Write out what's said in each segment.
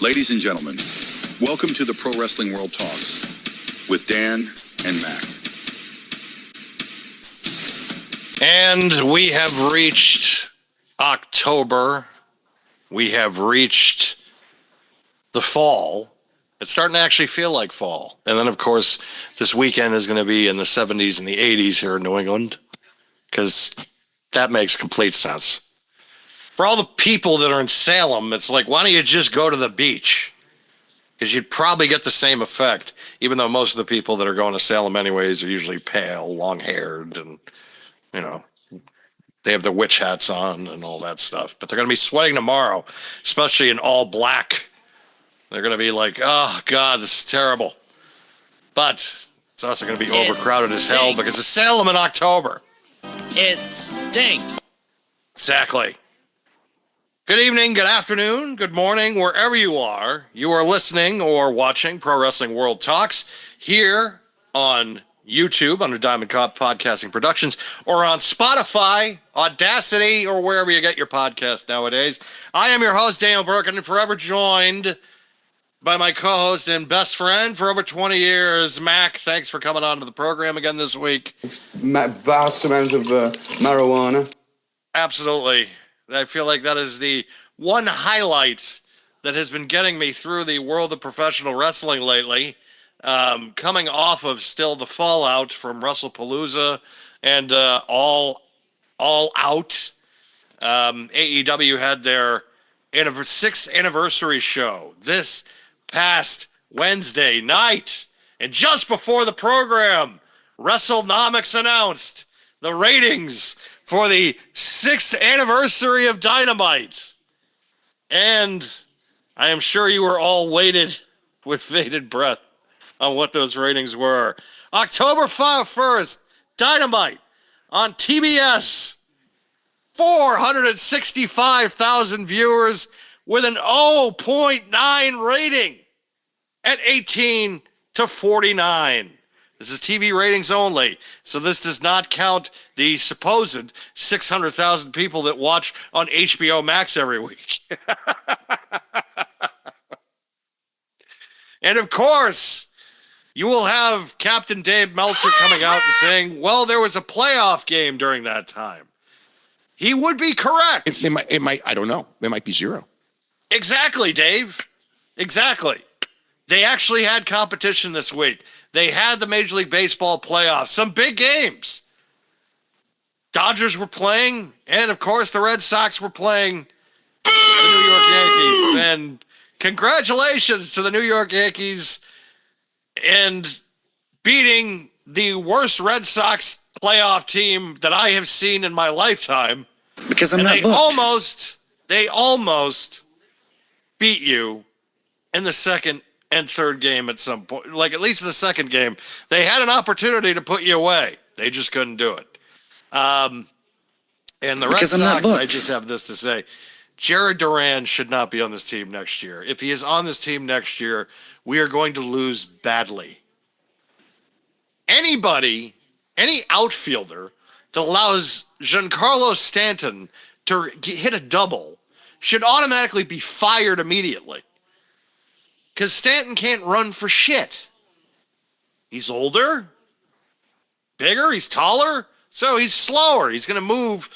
Ladies and gentlemen, welcome to the Pro Wrestling World Talks with Dan and Mac. And we have reached October. We have reached the fall. It's starting to actually feel like fall. And then, of course, this weekend is going to be in the 70s and the 80s here in New England, because that makes complete sense. For all the people that are in Salem, it's like, why don't you just go to the beach? Because you'd probably get the same effect, even though most of the people that are going to Salem anyways are usually pale, long-haired, and, you know, they have their witch hats on and all that stuff. But they're going to be sweating tomorrow, especially in all black. They're going to be like, oh, God, this is terrible. But it's also going to be overcrowded as hell because it's Salem in October. It stinks. Exactly. Good evening, good afternoon, good morning, wherever you are. You are listening or watching Pro Wrestling World Talks here on YouTube under Diamond Cop Podcasting Productions, or on Spotify, Audacity, or wherever you get your podcast nowadays. I am your host, Daniel Burke, and forever joined by my co-host and best friend for over 20 years, Mac. Thanks for coming on to the program again this week. Vast amount of marijuana. Absolutely. I feel like that is the one highlight that has been getting me through the world of professional wrestling lately. Coming off of still the fallout from WrestlePalooza and All Out. AEW had their 6th anniversary show this past Wednesday night. And just before the program, WrestleNomics announced the ratings for the 6th anniversary of Dynamite. And I am sure you were all waited with bated breath on what those ratings were. October 1st, Dynamite on TBS. 465,000 viewers with an 0.9 rating at 18 to 49. This is TV ratings only, so this does not count the supposed 600,000 people that watch on HBO Max every week. And of course, you will have Captain Dave Meltzer coming out and saying, well, there was a playoff game during that time. He would be correct. It might, I don't know. It might be zero. Exactly, Dave. Exactly. They actually had competition this week. They had the Major League Baseball playoffs, some big games. Dodgers were playing, and of course the Red Sox were playing the New York Yankees. And congratulations to the New York Yankees and beating the worst Red Sox playoff team that I have seen in my lifetime. Because I'm not They almost beat you in the second and third game at some point. Like, at least in the second game, they had an opportunity to put you away. They just couldn't do it. And the Red Sox, I just have this to say. Jared Duran should not be on this team next year. If he is on this team next year, we are going to lose badly. Any outfielder that allows Giancarlo Stanton to hit a double should automatically be fired immediately. Because Stanton can't run for shit. He's older, bigger, he's taller, so he's slower. He's going to move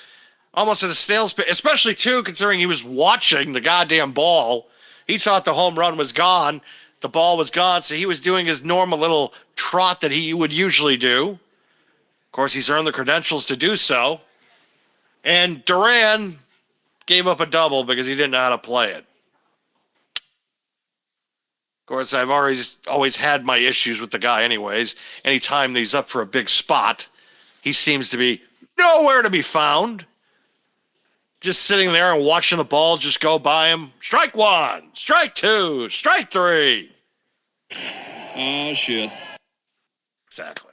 almost at a snail's pace, especially, too, considering he was watching the goddamn ball. He thought the home run was gone. The ball was gone, so he was doing his normal little trot that he would usually do. Of course, he's earned the credentials to do so. And Duran gave up a double because he didn't know how to play it. Of course, I've always had my issues with the guy anyways. Anytime he's up for a big spot, he seems to be nowhere to be found. Just sitting there and watching the ball just go by him. Strike one, strike two, strike three. Oh, shit. Exactly.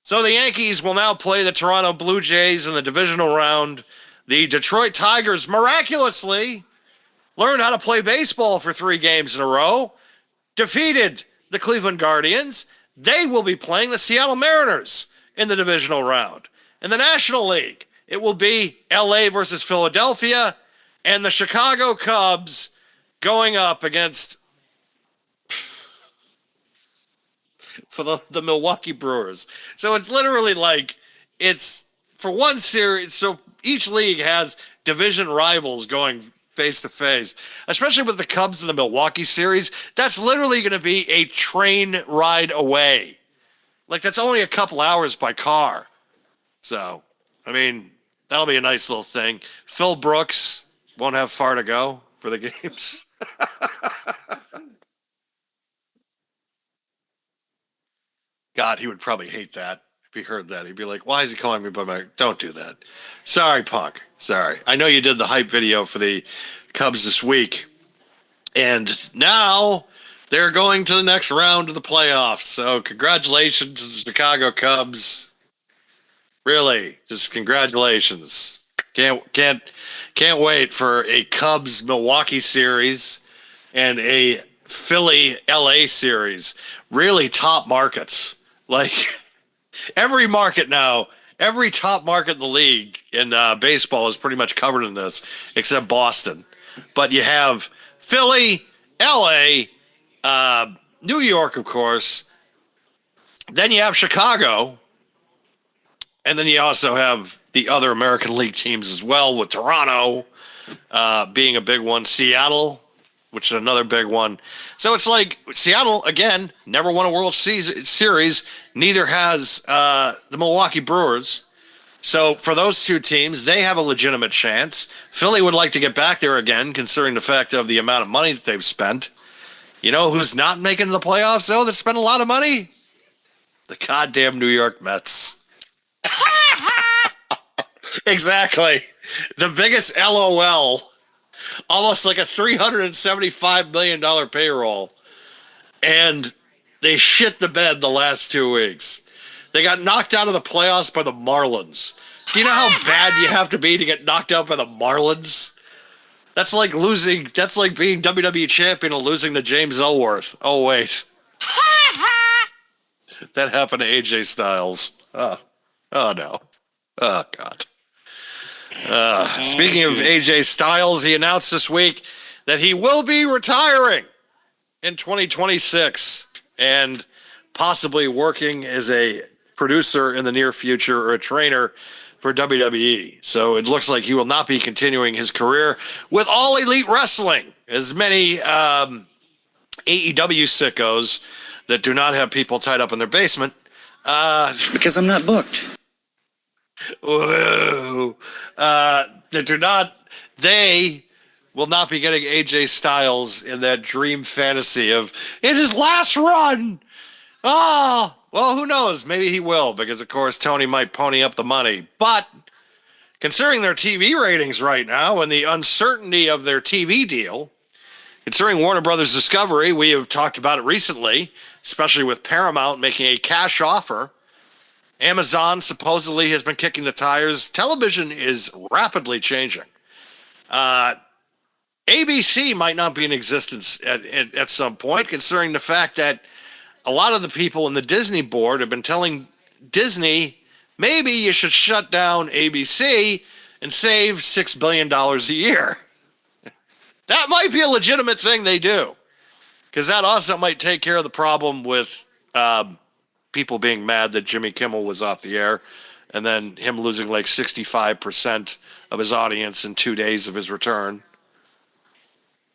So the Yankees will now play the Toronto Blue Jays in the divisional round. The Detroit Tigers miraculously learned how to play baseball for 3 games in a row, defeated the Cleveland Guardians. They will be playing the Seattle Mariners in the divisional round. In the National League, it will be LA versus Philadelphia, and the Chicago Cubs going up against for the Milwaukee Brewers. So it's literally like it's for one series. So each league has division rivals going face to face, especially with the Cubs and the Milwaukee series. That's literally going to be a train ride away. Like that's only a couple hours by car. So, I mean, that'll be a nice little thing. Phil Brooks won't have far to go for the games. God, he would probably hate that if he heard that. He'd be like, why is he calling me by my... Don't do that. Sorry, Punk. Sorry. I know you did the hype video for the Cubs this week. And now they're going to the next round of the playoffs. So congratulations to the Chicago Cubs. Really, just congratulations. Can't wait for a Cubs Milwaukee series and a Philly LA series. Really top markets. Like every market now, every top market in the league in baseball is pretty much covered in this, except Boston. But you have Philly, LA, New York, of course. Then you have Chicago. And then you also have the other American League teams as well, with Toronto being a big one. Seattle, which is another big one. So it's like Seattle, again, never won a World Series. Neither has the Milwaukee Brewers. So for those two teams, they have a legitimate chance. Philly would like to get back there again, considering the fact of the amount of money that they've spent. You know who's not making the playoffs, though, that spent a lot of money? The goddamn New York Mets. Exactly. The biggest LOL. Almost like a $375 million payroll. And they shit the bed the last 2 weeks. They got knocked out of the playoffs by the Marlins. Do you know how bad you have to be to get knocked out by the Marlins? That's like losing. That's like being WWE champion and losing to James Ellsworth. Oh, wait. That happened to AJ Styles. Oh no. Oh, God. Speaking of AJ Styles, he announced this week that he will be retiring in 2026 and possibly working as a producer in the near future or a trainer for WWE. So it looks like he will not be continuing his career with All Elite Wrestling, as many AEW sickos that do not have people tied up in their basement. Because I'm not booked. Whoa. They will not be getting AJ Styles in that dream fantasy of in his last run. Oh, well, who knows? Maybe he will, because of course Tony might pony up the money. But considering their TV ratings right now and the uncertainty of their TV deal, considering Warner Brothers Discovery, we have talked about it recently, especially with Paramount making a cash offer. Amazon supposedly has been kicking the tires. Television is rapidly changing. ABC might not be in existence at some point, considering the fact that a lot of the people in the Disney board have been telling Disney, maybe you should shut down ABC and save $6 billion a year. That might be a legitimate thing they do, because that also might take care of the problem with people being mad that Jimmy Kimmel was off the air, and then him losing like 65% of his audience in 2 days of his return.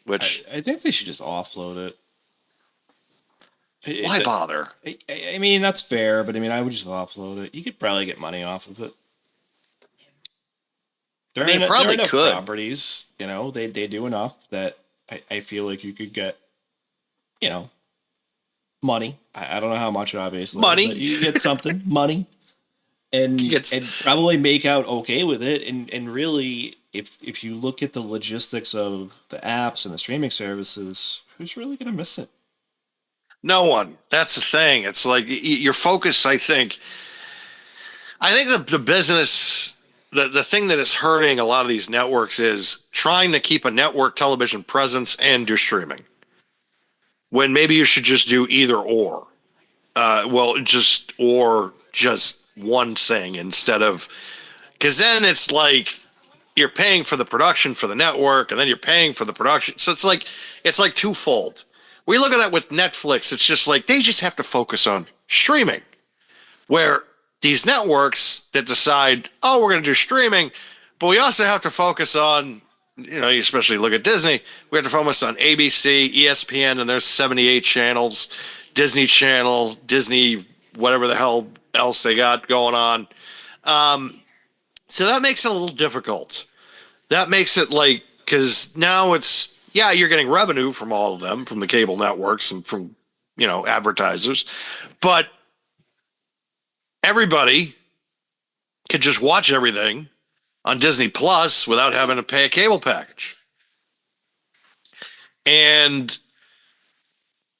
Which I think they should just offload it. Why bother? I mean, that's fair, but I mean, I would just offload it. You could probably get money off of it. There probably are enough could. properties, you know, they do enough that I feel like you could get, you know, money. I don't know how much, obviously. Money. But you get something, money. And probably make out okay with it. And really, if you look at the logistics of the apps and the streaming services, who's really going to miss it? No one. That's the thing. It's like your focus, I think the business, the thing that is hurting a lot of these networks is trying to keep a network television presence and do streaming, when maybe you should just do either or. Just one thing instead of, because then it's like, you're paying for the production for the network, and then you're paying for the production. So it's like twofold. We look at that with Netflix. It's just like they just have to focus on streaming, where these networks that decide, oh, we're going to do streaming, but we also have to focus on, you know, you especially look at Disney, we have to focus on ABC, ESPN, and there's 78 channels, Disney Channel, Disney, whatever the hell else they got going on. So that makes it a little difficult. That makes it like, because now it's, yeah, you're getting revenue from all of them, from the cable networks and from, you know, advertisers, but everybody could just watch everything on Disney Plus without having to pay a cable package. And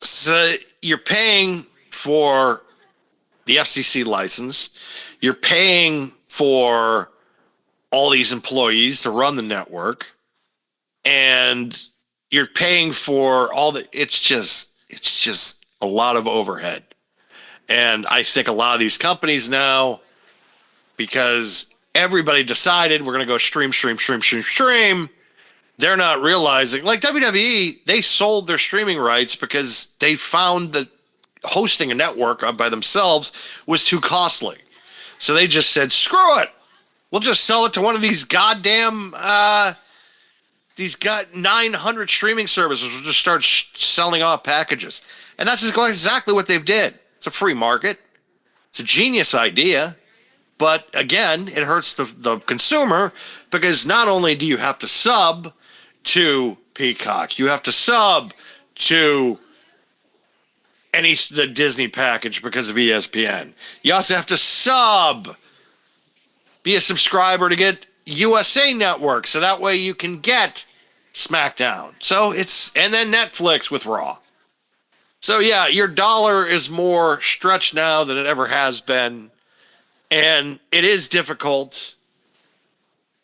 so you're paying for the FCC license, you're paying for all these employees to run the network, and you're paying for all the, it's just a lot of overhead. And I think a lot of these companies now, because everybody decided we're going to go stream, they're not realizing, like WWE, they sold their streaming rights because they found that hosting a network by themselves was too costly. So they just said, screw it. We'll just sell it to one of these goddamn, 900 streaming services. We'll just start selling off packages. And that's exactly what they've did. It's a free market. It's a genius idea. But again, it hurts the consumer, because not only do you have to sub to Peacock, you have to sub to the Disney package because of ESPN. You also have to be a subscriber to get USA Network, so that way you can get SmackDown. So and then Netflix with Raw. So yeah, your dollar is more stretched now than it ever has been. And it is difficult.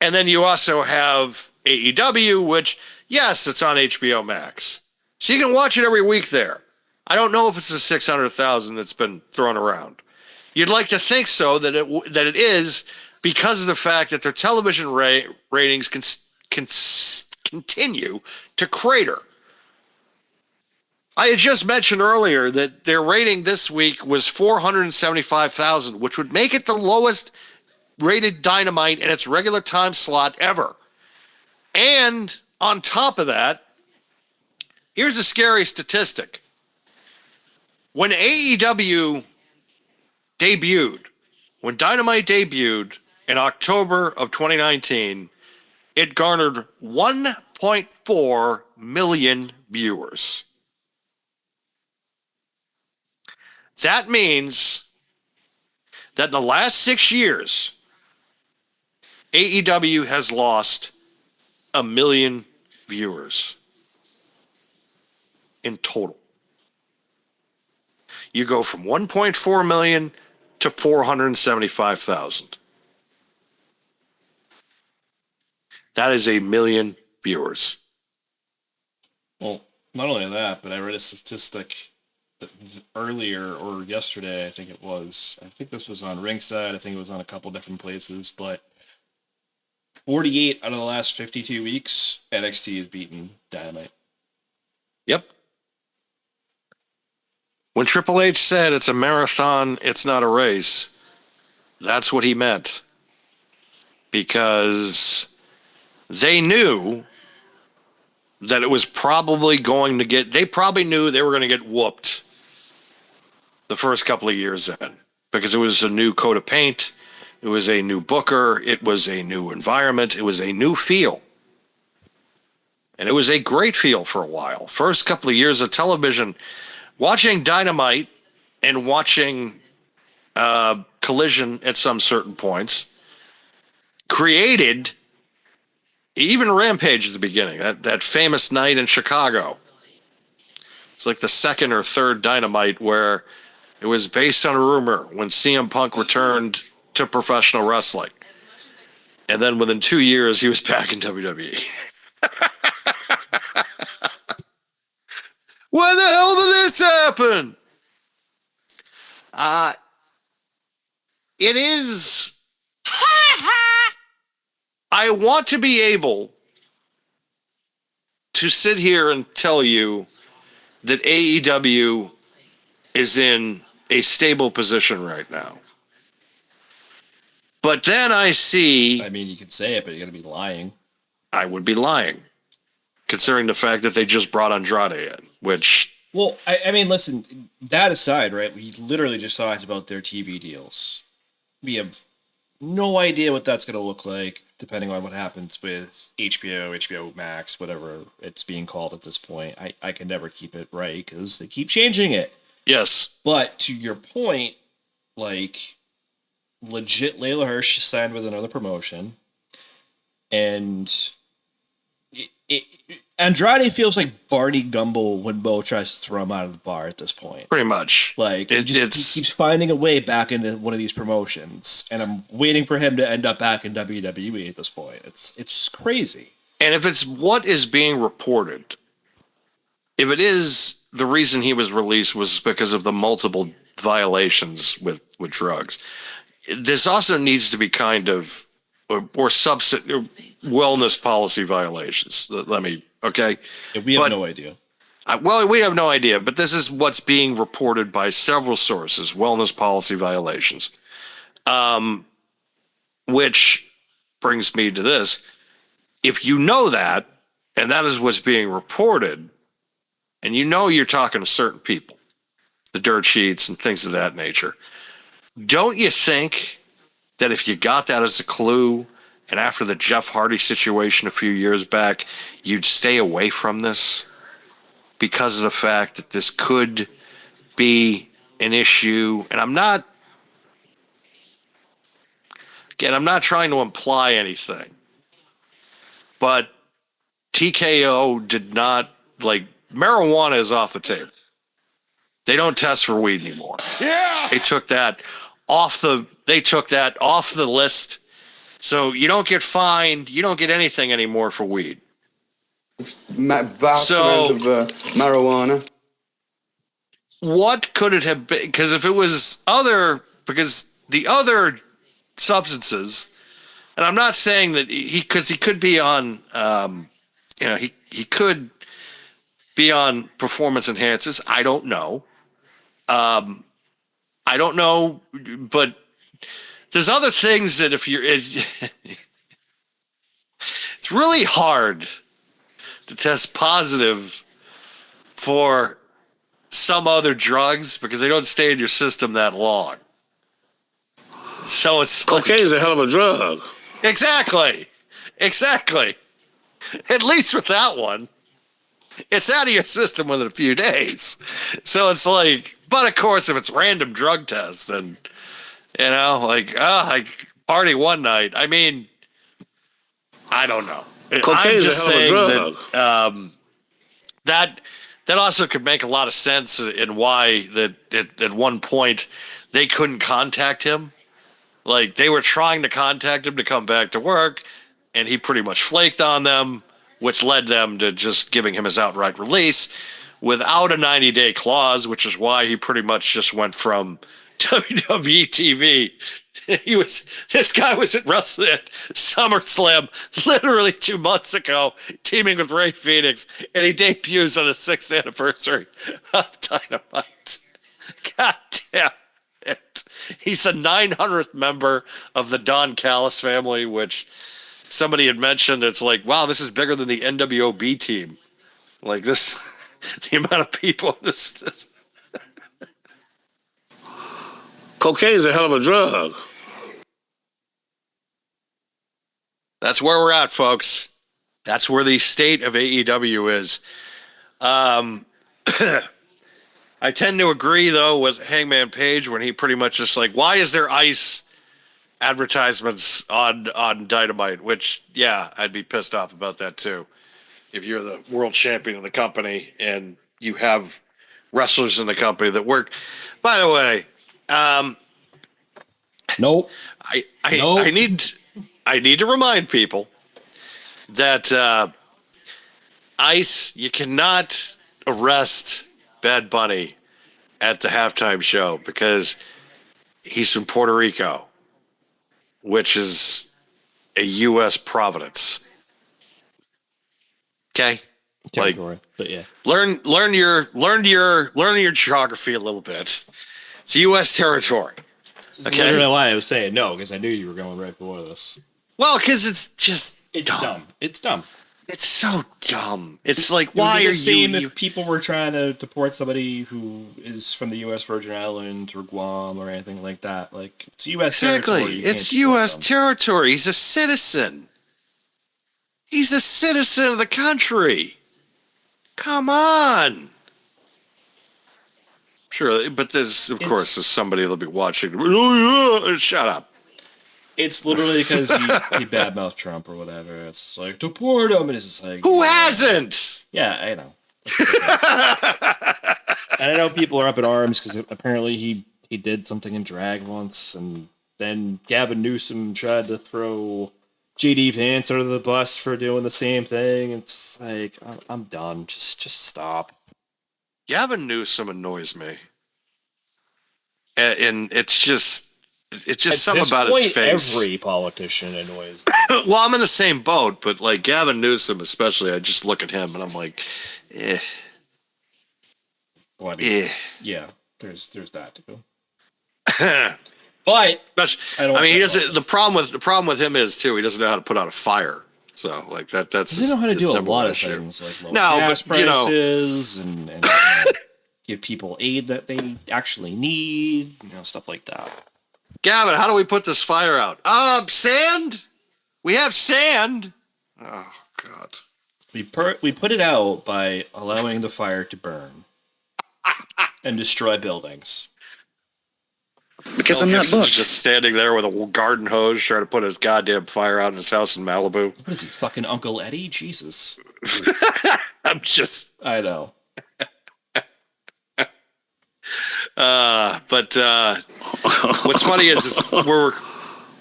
And then you also have AEW, which, yes, it's on HBO Max. So you can watch it every week there. I don't know if it's the 600,000 that's been thrown around. You'd like to think so, that it is, because of the fact that their television ratings continue to crater. I had just mentioned earlier that their rating this week was 475,000, which would make it the lowest rated Dynamite in its regular time slot ever. And on top of that, here's a scary statistic. When AEW debuted, when Dynamite debuted in October of 2019, it garnered 1.4 million viewers. That means that in the last 6 years, AEW has lost 1 million viewers in total. You go from 1.4 million to 475,000. That is 1 million viewers. Well, not only that, but I read a statistic earlier, or yesterday, I think it was. I think this was on Ringside. I think it was on a couple different places, but 48 out of the last 52 weeks, NXT has beaten Dynamite. Yep. When Triple H said it's a marathon, it's not a race, that's what he meant. Because they knew that it was probably going to they probably knew they were going to get whooped the first couple of years in, because it was a new coat of paint, it was a new booker, it was a new environment, it was a new feel. And it was a great feel for a while. First couple of years of television, watching Dynamite and watching Collision at some certain points created, even Rampage at the beginning, that famous night in Chicago. It's like the second or third Dynamite where it was based on a rumor when CM Punk returned to professional wrestling. And then within 2 years, he was back in WWE. When the hell did this happen? It is I want to be able to sit here and tell you that AEW is in a stable position right now. But then I see... I mean, you could say it, but you're going to be lying. I would be lying, considering the fact that they just brought Andrade in, which... Well, I mean, listen, that aside, right, we literally just talked about their TV deals. We have no idea what that's going to look like, depending on what happens with HBO Max, whatever it's being called at this point. I can never keep it right because they keep changing it. Yes. But to your point, like, legit Layla Hirsch signed with another promotion, and Andrade feels like Barney Gumble when Bo tries to throw him out of the bar at this point. Pretty much. Like, he keeps finding a way back into one of these promotions, and I'm waiting for him to end up back in WWE at this point. It's crazy. And if it's what is being reported, if it is the reason he was released was because of the multiple violations with drugs, this also needs to be kind of or substance wellness policy violations. Let me, okay? Yeah, we have no idea. Well, we have no idea, but this is what's being reported by several sources, wellness policy violations. Which brings me to this. If you know that, and that is what's being reported, and you know you're talking to certain people, the dirt sheets and things of that nature, don't you think that if you got that as a clue, and after the Jeff Hardy situation a few years back, you'd stay away from this because of the fact that this could be an issue? And I'm not trying to imply anything, but TKO did not, like, marijuana is off the table. They don't test for weed anymore. Yeah. They took that off the list. So you don't get fined. You don't get anything anymore for weed. Vast amount of marijuana. What could it have been? Because if it was because the other substances, and I'm not saying that he could be on, he could be on performance enhancers. I don't know. I don't know, but there's other things that if you're, it's really hard to test positive for some other drugs because they don't stay in your system that long. So it's cocaine is a hell of a drug. Exactly. At least with that one, it's out of your system within a few days. So it's like, but of course, if it's random drug tests and, I party one night. I mean, I don't know. Cocaine is a hell of a drug. That also could make a lot of sense in why that at one point they couldn't contact him. Like, they were trying to contact him to come back to work, and he pretty much flaked on them, which led them to just giving him his outright release without a 90-day clause, which is why he pretty much just went from WWE TV. This guy was at wrestling at SummerSlam literally 2 months ago, teaming with Ray Phoenix, and he debuts on the 6th anniversary of Dynamite. God damn it. He's the 900th member of the Don Callis family, which somebody had mentioned. It's like, wow, this is bigger than the NWOB team. Like, this, the amount of people in this. Cocaine is a hell of a drug. That's where we're at, folks. That's where the state of AEW is. I tend to agree, though, with Hangman Page when he pretty much just like, why is there ICE advertisements on Dynamite? Which, yeah, I'd be pissed off about that, too. If you're the world champion of the company and you have wrestlers in the company that work. By the way, nope. I need to remind people that ICE, you cannot arrest Bad Bunny at the halftime show because he's from Puerto Rico, which is a U.S. providence. Okay, like Territory, but yeah. learn your geography a little bit. It's U.S. territory. This is Okay. literally why I was saying no, because I knew you were going right for this. Well, because it's just It's dumb. It's dumb. It's so dumb. It's like, It would why be are the same you? if people were trying to deport somebody who is from the U.S. Virgin Islands or Guam or anything like that? Like, it's U.S. territory. Exactly. You can't It's deport U.S. them. territory. He's a citizen. He's a citizen of the country. Come on. Sure, but there's, of course, there's somebody that'll be watching. Oh, yeah. Shut up. It's literally because he badmouthed Trump or whatever. It's like, deport him. And it's just like, Who hasn't? yeah, I know. And I know people are up in arms because apparently he did something in drag once, and then Gavin Newsom tried to throw JD Vance under the bus for doing the same thing. It's like, I'm done. Just stop. Gavin Newsom annoys me. And it's just something about his face. Every politician annoys. Well, I'm in the same boat, but like Gavin Newsom, especially, I just look at him and I'm like, eh. Well, I mean, yeah, there's that too. But I don't mean, he want doesn't. The problem with him is too, he doesn't know how to put out a fire. So like that's. he doesn't know how to his do a number lot one of issue. things like low No, gas but, you know- prices and give people aid that they actually need, stuff like that. Gavin, how do we put this fire out? Sand. We have sand. Oh God. We put it out by allowing the fire to burn and destroy buildings. Because I'm not Gibson's booked. just standing there with a garden hose trying to put his goddamn fire out in his house in Malibu. What is he, fucking Uncle Eddie? Jesus. I'm just. I know. But what's funny is we're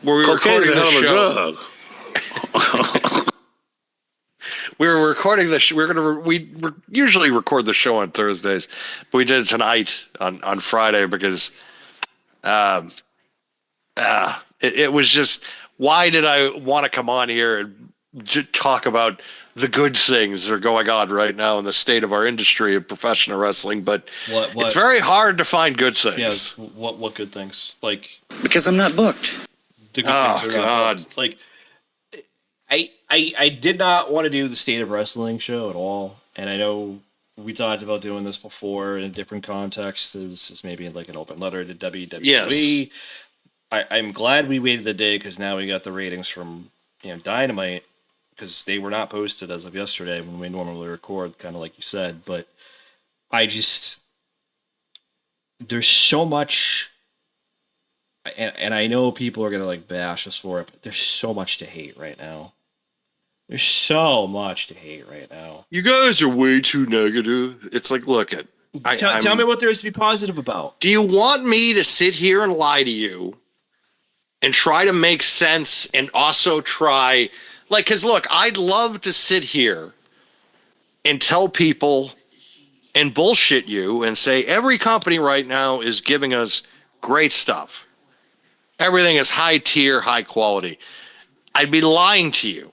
Cocaine's recording a hell the of a show. drug. We're recording the. We usually record the show on Thursdays, but we did it tonight on Friday because it was just, why did I want to come on here and talk about the good things that are going on right now in the state of our industry of professional wrestling? But What? it's very hard to find good things. Yeah. What good things? Like Because I'm not booked. the good Oh, things are God. not. Like I did not want to do the State of Wrestling show at all, and I know we talked about doing this before in a different context, as maybe like an open letter to WWE. Yes. I'm glad we waited a day because now we got the ratings from Dynamite, because they were not posted as of yesterday when we normally record, kind of like you said. But there's so much, and I know people are gonna like bash us for it, but there's so much to hate right now. There's so much to hate right now. You guys are way too negative. It's like, look at. Tell me what there is to be positive about. Do you want me to sit here and lie to you and try to make sense and also try, like, because look, I'd love to sit here and tell people and bullshit you and say every company right now is giving us great stuff. Everything is high tier, high quality. I'd be lying to you.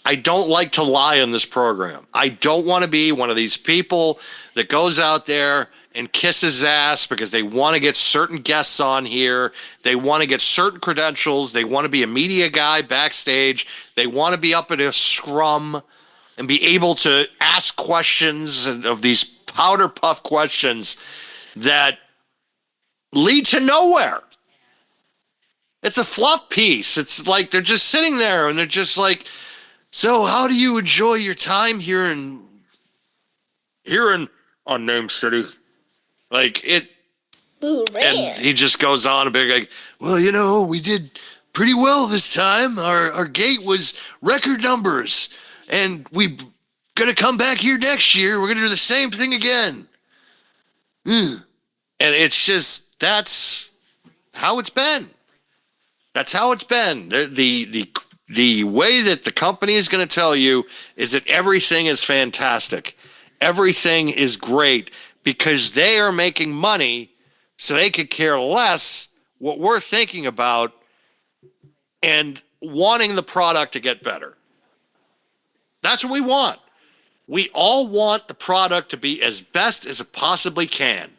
I don't like to lie on this program. I don't want to be one of these people that goes out there and kisses ass because they want to get certain guests on here. They want to get certain credentials. They want to be a media guy backstage. They want to be up at a scrum and be able to ask questions of these powder puff questions that lead to nowhere. It's a fluff piece. It's like they're just sitting there and they're just like, so how do you enjoy your time here in Unnamed City? Like it. Ooh, And he just goes on a bit like, well, we did pretty well this time. Our gate was record numbers, and we gonna come back here next year. We're gonna do the same thing again. And it's just, that's how it's been. That's how it's been. The way that the company is going to tell you is that everything is fantastic. Everything is great because they are making money, so they could care less what we're thinking about. And wanting the product to get better. That's what we want. We all want the product to be as best as it possibly can.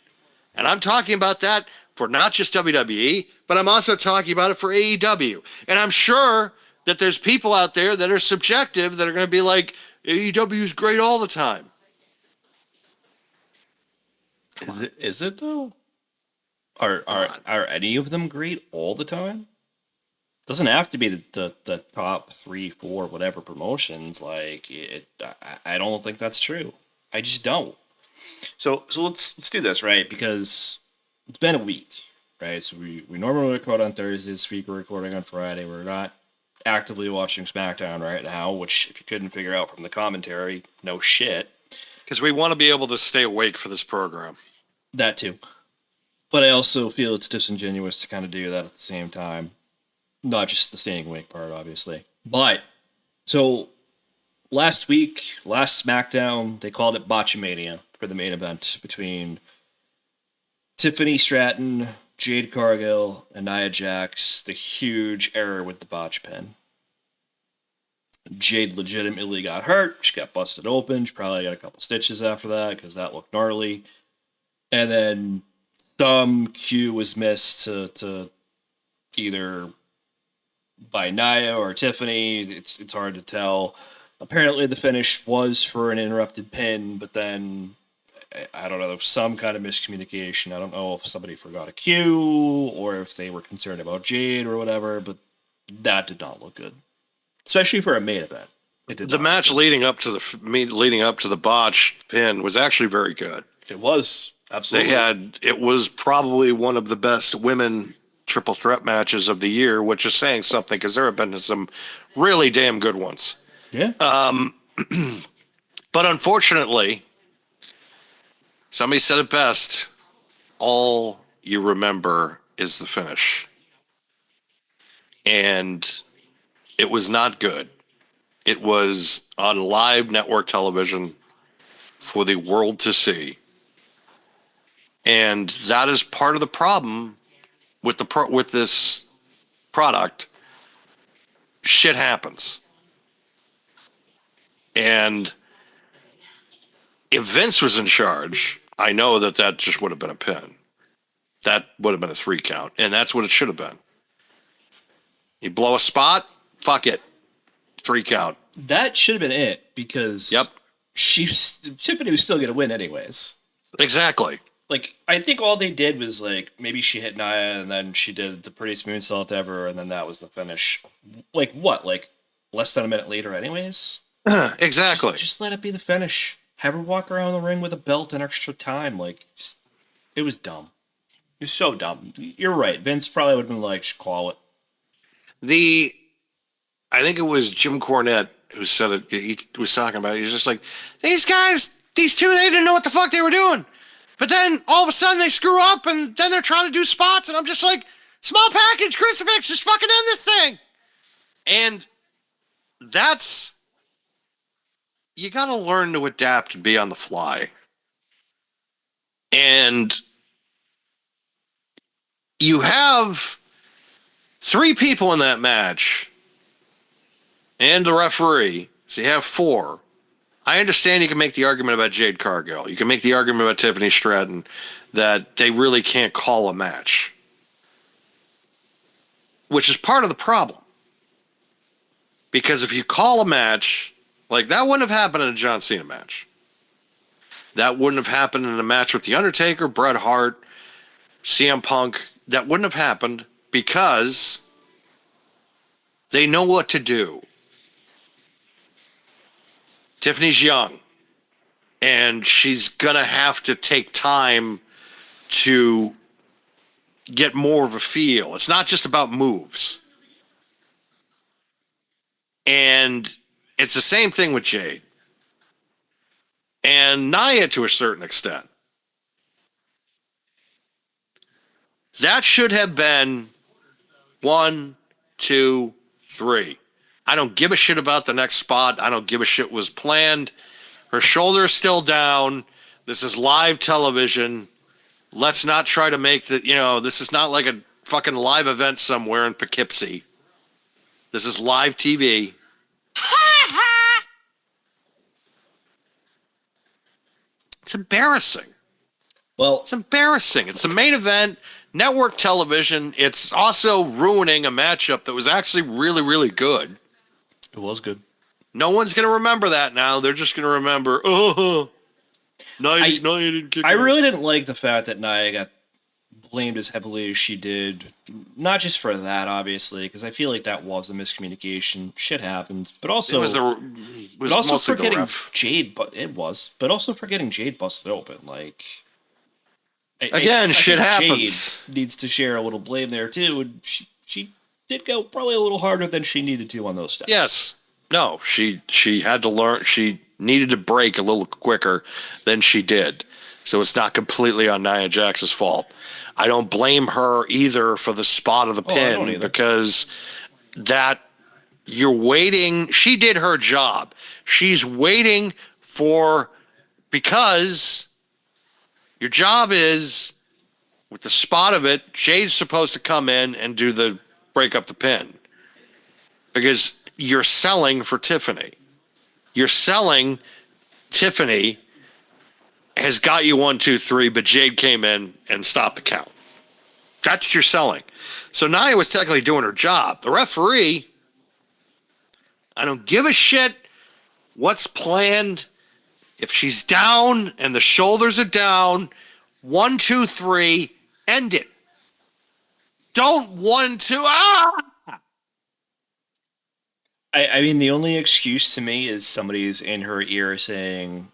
And I'm talking about that for not just WWE, but I'm also talking about it for AEW. And I'm sure that there's people out there that are subjective that are going to be like, AEW is great all the time. Is it though? Are any of them great all the time? Doesn't have to be the top 3, 4, whatever promotions. Like I don't think that's true. I just don't. So let's do this, right? Because it's been a week, right? So we normally record on Thursdays. This week we're recording on Friday. We're not actively watching SmackDown right now, which if you couldn't figure out from the commentary, no shit. Because we want to be able to stay awake for this program. That too. But I also feel it's disingenuous to kind of do that at the same time. Not just the staying awake part, obviously. But, so, last week, last SmackDown, they called it Botchamania for the main event between Tiffany Stratton, Jade Cargill, and Nia Jax. The huge error with the botch pin. Jade legitimately got hurt. She got busted open. She probably got a couple stitches after that because that looked gnarly. And then some cue was missed to either by Nia or Tiffany. It's hard to tell. Apparently the finish was for an interrupted pin, but then I don't know, there was some kind of miscommunication. I don't know if somebody forgot a cue or if they were concerned about Jade or whatever, but that did not look good. Especially for a main event. The match leading up to the botch pin was actually very good. It was. Absolutely. It was probably one of the best women triple threat matches of the year, which is saying something because there have been some really damn good ones. Yeah. But unfortunately, somebody said it best. All you remember is the finish. And it was not good. It was on live network television for the world to see. And that is part of the problem with this product. Shit happens. And if Vince was in charge, I know that just would have been a pin. That would have been a 3 count. And that's what it should have been. You blow a spot, fuck it. 3 count. That should have been it because Tiffany was still going to win anyways. Exactly. Like, I think all they did was, like, maybe she hit Nia and then she did the prettiest moonsault ever and then that was the finish. Like, what? Like, less than a minute later anyways? Exactly. Just let it be the finish. Have her walk around the ring with a belt and extra time. Like, it was dumb. It was so dumb. You're right. Vince probably would have been like, just call it. I think it was Jim Cornette who said it. He was talking about it. He was just like, these guys, these two, they didn't know what the fuck they were doing. But then all of a sudden they screw up and then they're trying to do spots. And I'm just like, small package, crucifix, just fucking end this thing. And you got to learn to adapt and be on the fly. And you have 3 people in that match and the referee. So you have 4. I understand you can make the argument about Jade Cargill. You can make the argument about Tiffany Stratton that they really can't call a match, which is part of the problem. Because if you call a match, like that wouldn't have happened in a John Cena match. That wouldn't have happened in a match with The Undertaker, Bret Hart, CM Punk. That wouldn't have happened because they know what to do. Tiffany's young, and she's going to have to take time to get more of a feel. It's not just about moves. And it's the same thing with Jade. And Nia to a certain extent. That should have been 1, 2, 3. I don't give a shit about the next spot. I don't give a shit was planned. Her shoulder is still down. This is live television. Let's not try to make this is not like a fucking live event somewhere in Poughkeepsie. This is live TV. It's embarrassing. Well, It's embarrassing. It's the main event, network television. It's also ruining a matchup that was actually really, really good. it was good. No one's going to remember that now. They're just going to remember, Nia didn't kick I her. really didn't like the fact that Nia got blamed as heavily as she did. Not just for that, obviously, because I feel like that was a miscommunication. Shit happens, but also It was but also mostly for the getting ref. Jade, but it was, but also for getting Jade busted open. Like Again, shit think happens. Jade needs to share a little blame there too, and she did go probably a little harder than she needed to on those steps. Yes. No, she had to learn. She needed to break a little quicker than she did. So it's not completely on Nia Jax's fault. I don't blame her either for the spot of the I don't pin either. because that you're waiting. She did her job. She's waiting because your job is with the spot of it, Jade's supposed to come in and do the break up the pin because you're selling for Tiffany. You're selling Tiffany has got you 1, 2, 3, but Jade came in and stopped the count. That's what you're selling. So Nia was technically doing her job. The referee, I don't give a shit what's planned. If she's down and the shoulders are down, 1, 2, 3, end it. Don't 1, 2, I mean, the only excuse to me is somebody's in her ear saying,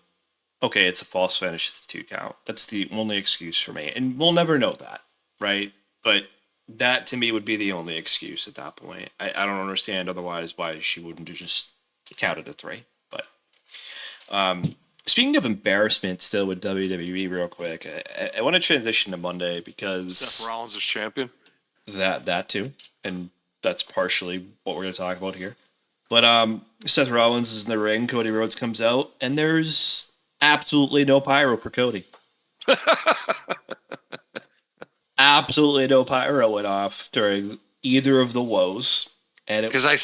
okay, it's a false finish, it's a 2 count. That's the only excuse for me. And we'll never know that, right? But that to me would be the only excuse at that point. I don't understand otherwise why she wouldn't have just counted at 3. But speaking of embarrassment still with WWE real quick, I want to transition to Monday because Seth Rollins is champion. that too. And that's partially what we're going to talk about here. But Seth Rollins is in the ring. Cody Rhodes comes out, and there's absolutely no pyro for Cody. Absolutely no pyro went off during either of the woes, and it Because I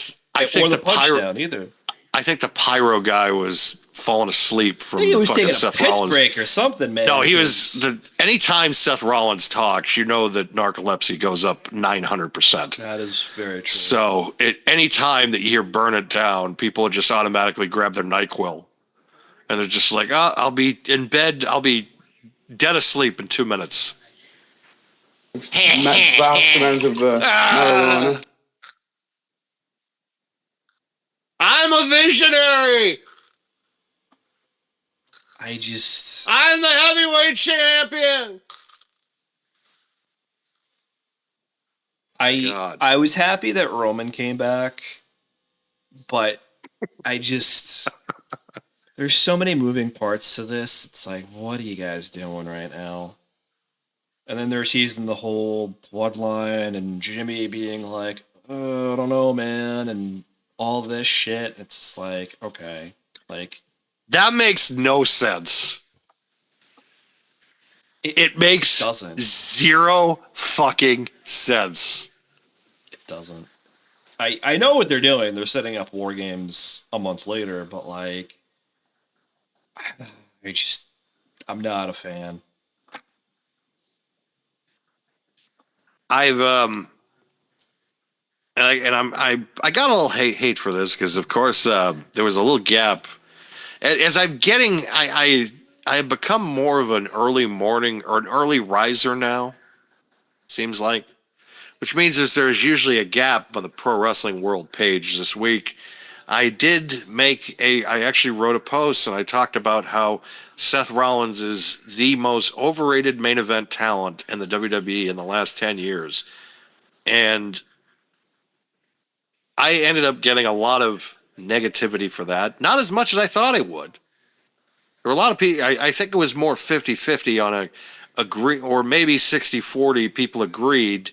think or the punch pyro, down either. I think the pyro guy was falling asleep from I think he was fucking taking a Seth piss Rollins. break or something, man. No, he because was anytime Seth Rollins talks, you know that narcolepsy goes up 900%. That is very true. So any time that you hear "burn it down," people just automatically grab their NyQuil, and they're just like, "Oh, I'll be in bed. I'll be dead asleep in 2 minutes." Vast amount of marijuana. I'm a visionary. I'm the heavyweight champion. God. I was happy that Roman came back, but there's so many moving parts to this. It's like, what are you guys doing right now? And then they're teasing the whole bloodline and Jimmy being like, oh, I don't know, man, and all this shit. It's just like, okay, like That makes no sense. It makes doesn't. zero fucking sense. It doesn't. I know what they're doing. They're setting up War Games a month later, but like, I'm not a fan. I got a little hate for this because of course there was a little gap. As I'm getting, I have become more of an early morning or an early riser now. Seems like, which means there's usually a gap on the Pro Wrestling World page this week. I actually wrote a post and I talked about how Seth Rollins is the most overrated main event talent in the WWE in the last 10 years. And I ended up getting a lot of negativity for that. Not as much as I thought I would. There were a lot of people, I think it was more 50-50 on agree, or maybe 60-40 people agreed,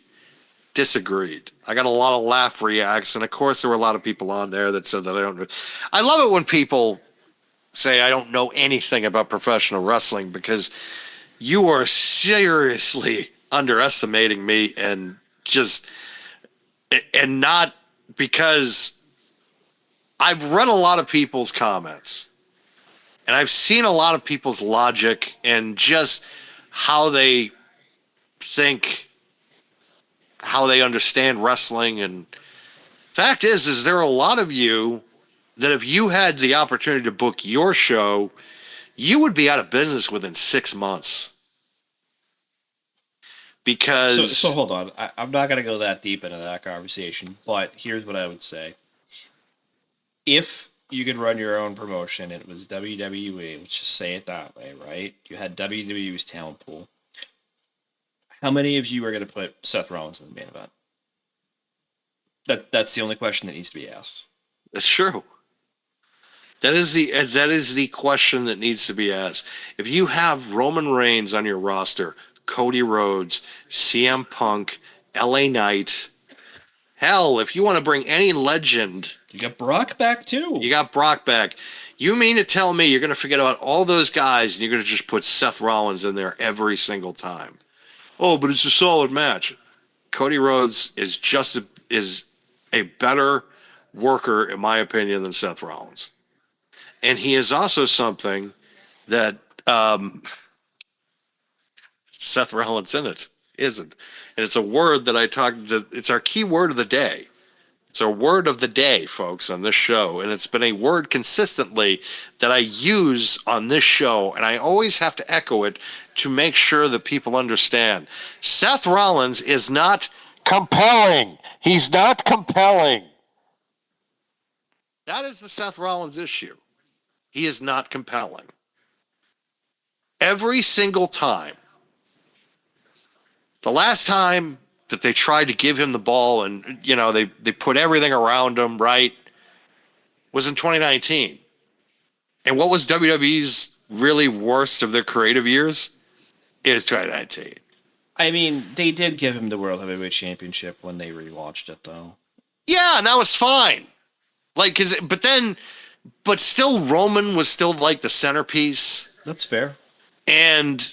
disagreed. I got a lot of laugh reacts, and of course there were a lot of people on there that said that I don't know. I love it when people say I don't know anything about professional wrestling because you are seriously underestimating me and not because I've read a lot of people's comments and I've seen a lot of people's logic and just how they think, how they understand wrestling. And fact is there are a lot of you that if you had the opportunity to book your show, you would be out of business within 6 months. Because so hold on, I'm not gonna go that deep into that conversation, but here's what I would say: if you could run your own promotion and it was WWE, let's just say it that way, right? You had WWE's talent pool. How many of you are going to put Seth Rollins in the main event? That's the only question that needs to be asked. that's true. That is the question that needs to be asked. If you have Roman Reigns on your roster, Cody Rhodes, CM Punk, LA Knight, hell, if you want to bring any legend, You got Brock back too. you got Brock back. You mean to tell me you're going to forget about all those guys and you're going to just put Seth Rollins in there every single time? Oh, but it's a solid match. Cody Rhodes is a better worker, in my opinion, than Seth Rollins. And he is also something that Seth Rollins in it isn't. And it's a word that it's our key word of the day. It's our word of the day, folks, on this show. And it's been a word consistently that I use on this show. And I always have to echo it to make sure that people understand. Seth Rollins is not compelling. He's not compelling. That is the Seth Rollins issue. He is not compelling. Every single time. The last time that they tried to give him the ball and, they put everything around him, right, was in 2019. And what was WWE's really worst of their creative years? It was 2019. I mean, they did give him the World Heavyweight Championship when they relaunched it, though. Yeah, and that was fine. But still Roman was still like the centerpiece. That's fair. And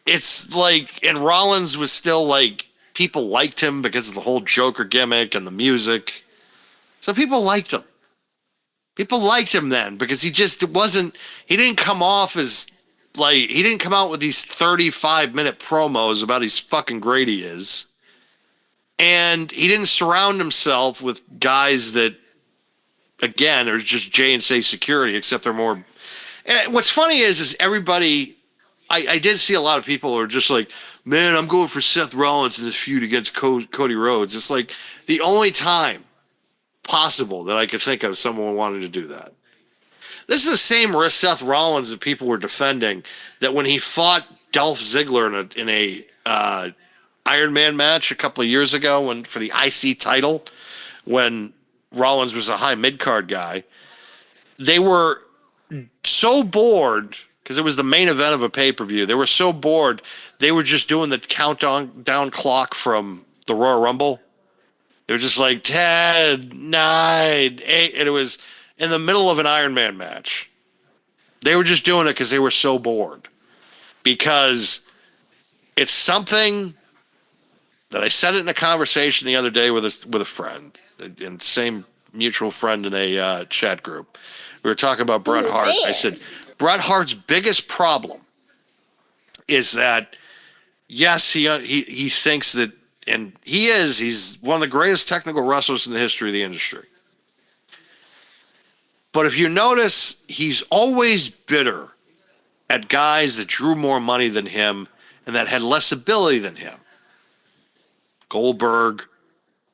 it's like, and Rollins was still like, people liked him because of the whole Joker gimmick and the music. So people liked him. People liked him then because he didn't come off as like, he didn't come out with these 35-minute promos about how fucking great he is. And he didn't surround himself with guys that, again, are just J&J security, except they're more. And what's funny is everybody, I did see a lot of people who are just like, man, I'm going for Seth Rollins in this feud against Cody Rhodes. It's like the only time possible that I could think of someone wanted to do that. This is the same Seth Rollins that people were defending, that when he fought Dolph Ziggler in a Iron Man match a couple of years ago for the IC title, when Rollins was a high mid-card guy, they were so bored because it was the main event of a pay-per-view. They were so bored, they were just doing the countdown clock from the Royal Rumble. They were just like 10, 9, 8, and it was in the middle of an Iron Man match. They were just doing it because they were so bored. Because it's something that I said it in a conversation the other day with a friend, and same mutual friend in a chat group. We were talking about Bret Hart. I said, Bret Hart's biggest problem is that, yes, he thinks that, and he's one of the greatest technical wrestlers in the history of the industry. But if you notice, he's always bitter at guys that drew more money than him and that had less ability than him. Goldberg,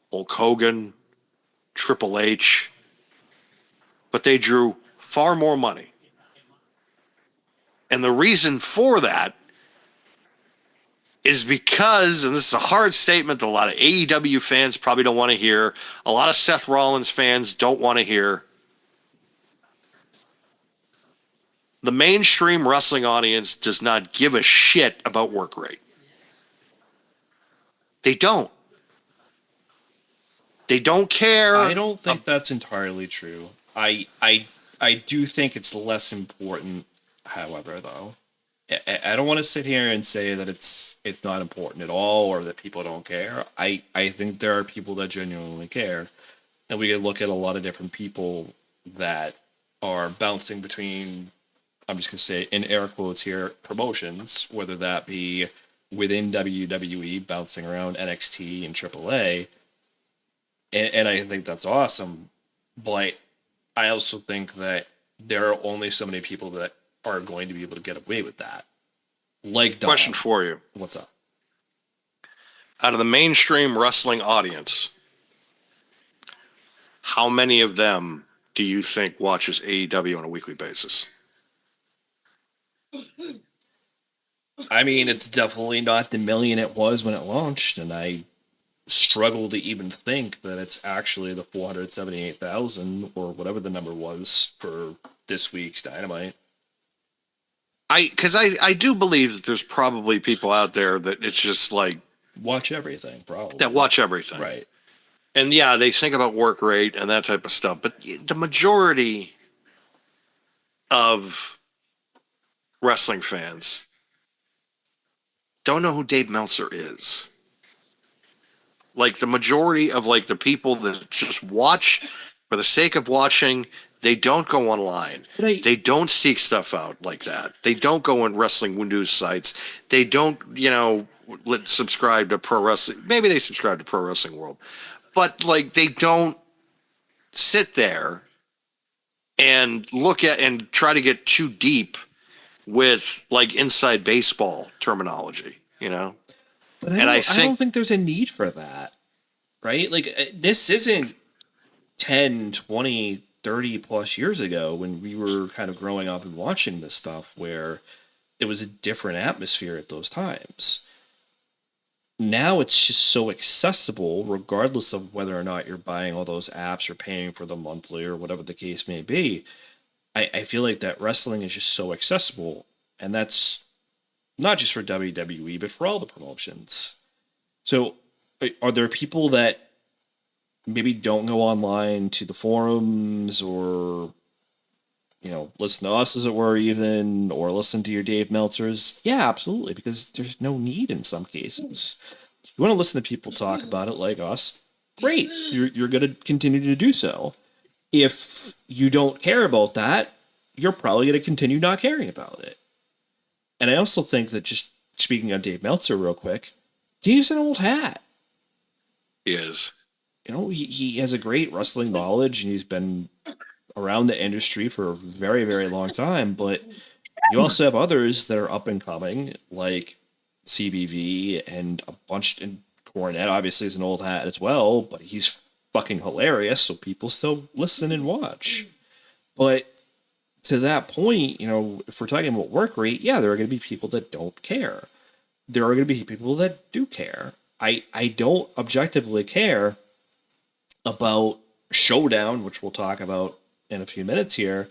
Hulk Hogan, Triple H, but they drew far more money. And the reason for that is because, and this is a hard statement that a lot of AEW fans probably don't want to hear, a lot of Seth Rollins fans don't want to hear, the mainstream wrestling audience does not give a shit about work rate. They don't. They don't care. I don't think that's entirely true. I do think it's less important, however, though. I don't want to sit here and say that it's not important at all or that people don't care. I think there are people that genuinely care. and we could look at a lot of different people that are bouncing between, I'm just going to say in air quotes here, promotions, whether that be within WWE, bouncing around NXT and AAA. And I think that's awesome. But I also think that there are only so many people that are going to be able to get away with that. Like Dom. Question for you. What's up? Out of the mainstream wrestling audience, how many of them do you think watches AEW on a weekly basis? I mean, it's definitely not the million it was when it launched, and I struggle to even think that it's actually the 478,000 or whatever the number was for this week's Dynamite. Because I do believe that there's probably people out there that it's just like Watch everything, probably. that watch everything. Right. And yeah, they think about work rate and that type of stuff. But the majority of wrestling fans don't know who Dave Meltzer is. Like the majority of like the people that just watch for the sake of watching, they don't go online. They don't seek stuff out like that. They don't go on wrestling news sites. They don't, subscribe to pro wrestling. Maybe they subscribe to Pro Wrestling World, but like they don't sit there and look at and try to get too deep with like inside baseball terminology, But I don't think there's a need for that, right? Like, this isn't 10, 20, 30 plus years ago when we were kind of growing up and watching this stuff where it was a different atmosphere at those times. Now it's just so accessible, regardless of whether or not you're buying all those apps or paying for them monthly or whatever the case may be. I feel like that wrestling is just so accessible, and that's not just for WWE, but for all the promotions. So are there people that maybe don't go online to the forums or, listen to us as it were even, or listen to your Dave Meltzers? Yeah, absolutely, because there's no need in some cases. You want to listen to people talk about it like us? Great, you're going to continue to do so. If you don't care about that, you're probably going to continue not caring about it. And I also think that, just speaking on Dave Meltzer real quick, Dave's an old hat. He is. He has a great wrestling knowledge, and he's been around the industry for a very, very long time. But you also have others that are up and coming, like CVV and a bunch. And Cornette obviously is an old hat as well, but he's fucking hilarious, so people still listen and watch. But to that point, if we're talking about work rate, yeah, there are going to be people that don't care. There are going to be people that do care. I don't objectively care about Showdown, which we'll talk about in a few minutes here.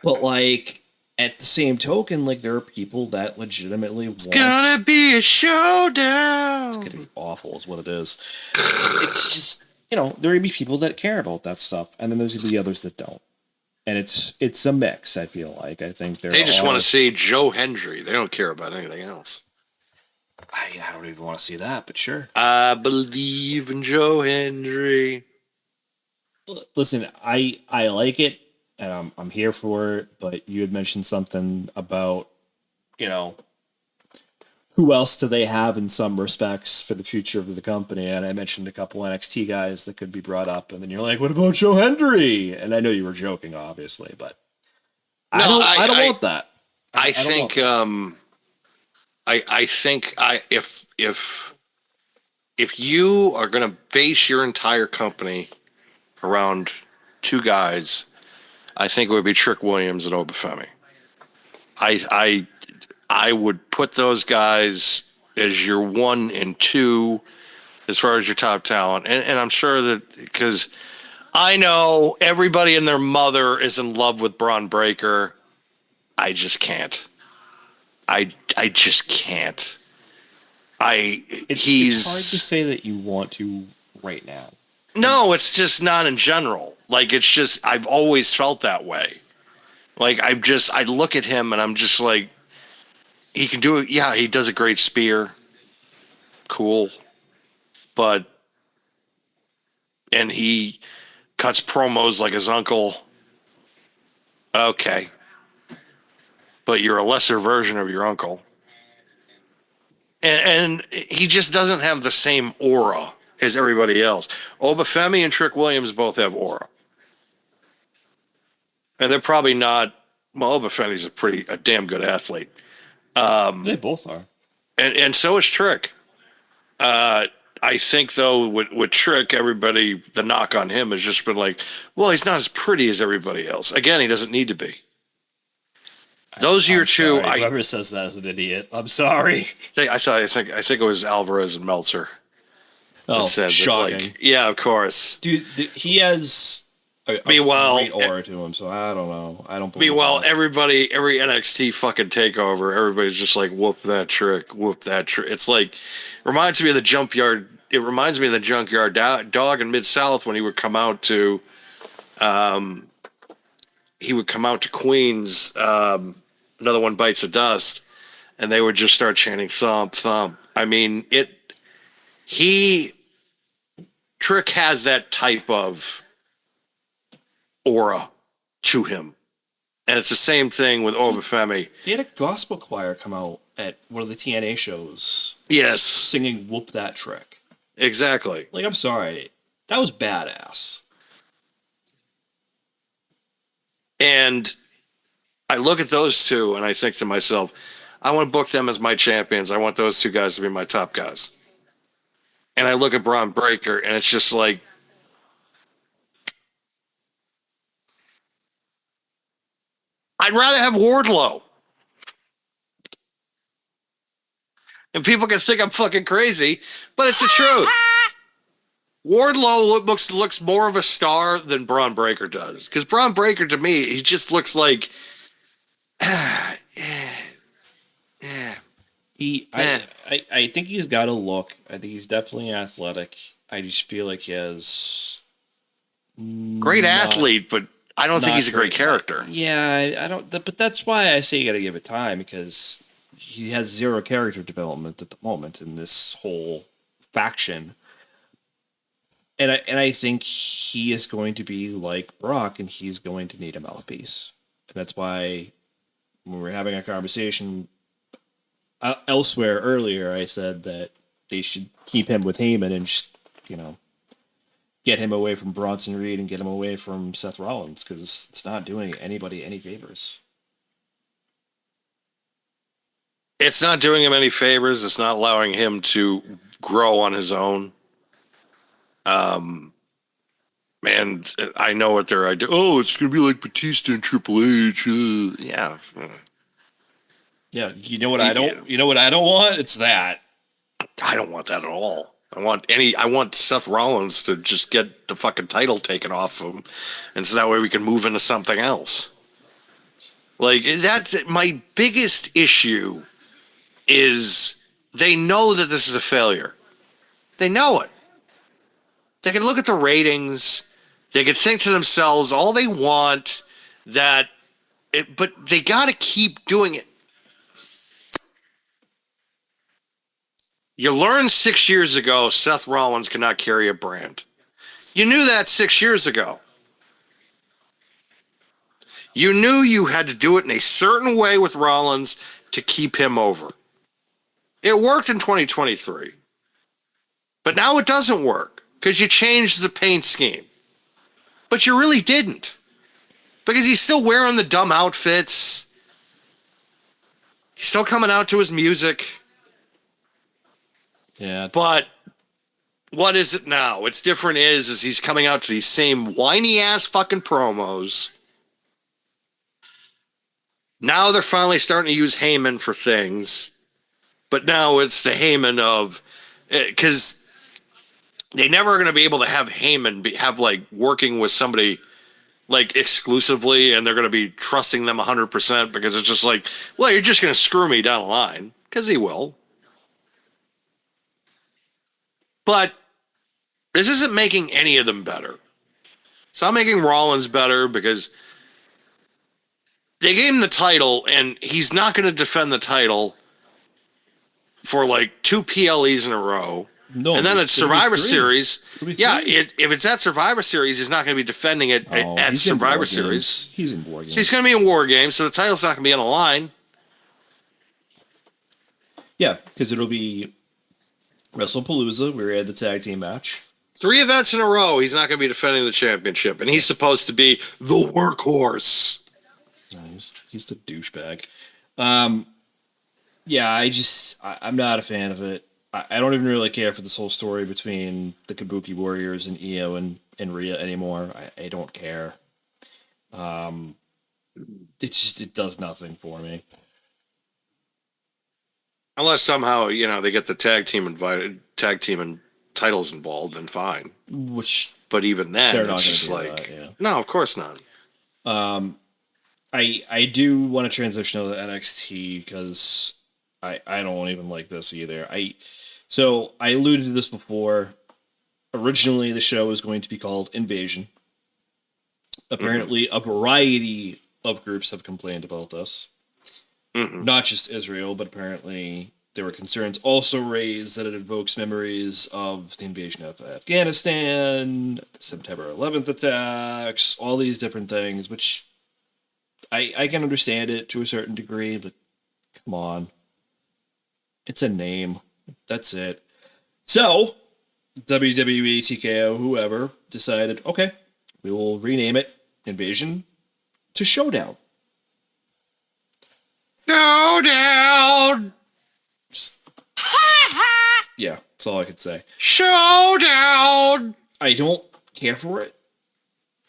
But like, at the same token, like, there are people that legitimately want... It's gonna be a showdown! It's gonna be awful is what it is. It's just, there are gonna be people that care about that stuff, and then there's gonna be others that don't. And it's a mix, I feel like. I think they just want to see Joe Hendry. They don't care about anything else. I don't even want to see that, but sure. I believe in Joe Hendry. Listen, I like it, and I'm here for it, but you had mentioned something about, who else do they have in some respects for the future of the company? And I mentioned a couple NXT guys that could be brought up, and then you're like, "What about Joe Hendry?" And I know you were joking, obviously, but I don't want that. I think if you are going to base your entire company around two guys, I think it would be Trick Williams and Obafemi. I would put those guys as your 1 and 2 as far as your top talent. And I'm sure that, because I know everybody and their mother is in love with Braun Breaker. I just can't. I just can't. It's hard to say that you want to right now. No, it's just not in general. Like, it's just, I've always felt that way. Like, I look at him and I'm just like, he can do it. Yeah, he does a great spear. Cool. But and he cuts promos like his uncle. Okay. But you're a lesser version of your uncle. And he just doesn't have the same aura as everybody else. Obafemi and Trick Williams both have aura. And they're probably not. Well, Obafemi's a damn good athlete. They both are. And so is Trick. I think, though, with Trick, the knock on him has just been like, well, he's not as pretty as everybody else. Again, he doesn't need to be. Those are your two. Whoever says that is an idiot. I'm sorry. I think it was Alvarez and Meltzer. Oh, shocking. Like, yeah, of course. Dude, he has a great aura to him, so I don't know. I don't believe Meanwhile, that. every NXT fucking takeover, everybody's just like, whoop that Trick. It's like, reminds me of the junkyard. It reminds me of the junkyard dog in Mid-South when he would come out to, Queens, Another One Bites the Dust, and they would just start chanting thump, thump. I mean, Trick has that type of aura to him. And it's the same thing with Obafemi. He had a gospel choir come out at one of the TNA shows. Yes. Singing Whoop That Trick. Exactly. Like, I'm sorry. That was badass. And I look at those two and I think to myself, I want to book them as my champions. I want those two guys to be my top guys. And I look at Braun Breaker and it's just like, I'd rather have Wardlow. And people can think I'm fucking crazy, but it's the truth. Wardlow looks more of a star than Braun Breaker does. Because Braun Breaker, to me, he just looks like, I think he's got a look. I think he's definitely athletic. I just feel like he has great athlete, but I don't think he's a great character. Yeah, I don't. But that's why I say you got to give it time, because he has zero character development at the moment in this whole faction. And I think he is going to be like Brock, and he's going to need a mouthpiece. And that's why when we were having a conversation elsewhere earlier, I said that they should keep him with Heyman and just, get him away from Bronson Reed and get him away from Seth Rollins, because it's not doing anybody any favors. It's not doing him any favors. It's not allowing him to grow on his own. And I know what their idea. Oh, it's going to be like Batista and Triple H. Yeah. Yeah, you know what I don't want? It's that. I don't want that at all. I want Seth Rollins to just get the fucking title taken off him, and so that way we can move into something else. Like, that's my biggest issue is they know that this is a failure. They know it. They can look at the ratings. They can think to themselves all they want but they got to keep doing it. You learned 6 years ago Seth Rollins cannot carry a brand. You knew that 6 years ago. You knew you had to do it in a certain way with Rollins to keep him over. It worked in 2023. But now it doesn't work because you changed the paint scheme. But you really didn't. Because he's still wearing the dumb outfits. He's still coming out to his music. Yeah. But what is it now? What's different is he's coming out to these same whiny ass fucking promos. Now they're finally starting to use Heyman for things. But now it's the Heyman of, because they never are going to be able to have Heyman have like working with somebody like exclusively, and they're going to be trusting them 100% because it's just like, well, you're just going to screw me down the line, because he will. But this isn't making any of them better. It's not making Rollins better because they gave him the title, and he's not going to defend the title for like 2 PLEs in a row. No, And then at it's gonna be Survivor three. Series, It'll be yeah, three. if it's at Survivor Series, he's not going to be defending it Oh, at he's in Survivor War Series. Games. He's in War Games. So he's going to be in War Games, so the title's not going to be on the line. Yeah, because it'll be WrestlePalooza, where he had the tag team match. 3 events in a row, he's not going to be defending the championship, and he's supposed to be the workhorse. He's the douchebag. Yeah, I'm not a fan of it. I don't even really care for this whole story between the Kabuki Warriors and Io and Rhea anymore. I don't care. It does nothing for me. Unless somehow, they get the tag team and titles involved, then fine. Which But even then, they're not it's going just to do like, that, yeah. no, of course not. I do want to transition to the NXT because I don't even like this either. So I alluded to this before. Originally, the show was going to be called Invasion. Apparently, a variety of groups have complained about this. Not just Israel, but apparently there were concerns also raised that it evokes memories of the invasion of Afghanistan, the September 11th attacks, all these different things, which I can understand it to a certain degree, but come on. It's a name. That's it. So, WWE, TKO, whoever, decided, okay, we will rename it Invasion to Showdown. Showdown! Yeah, that's all I could say. Showdown! I don't care for it.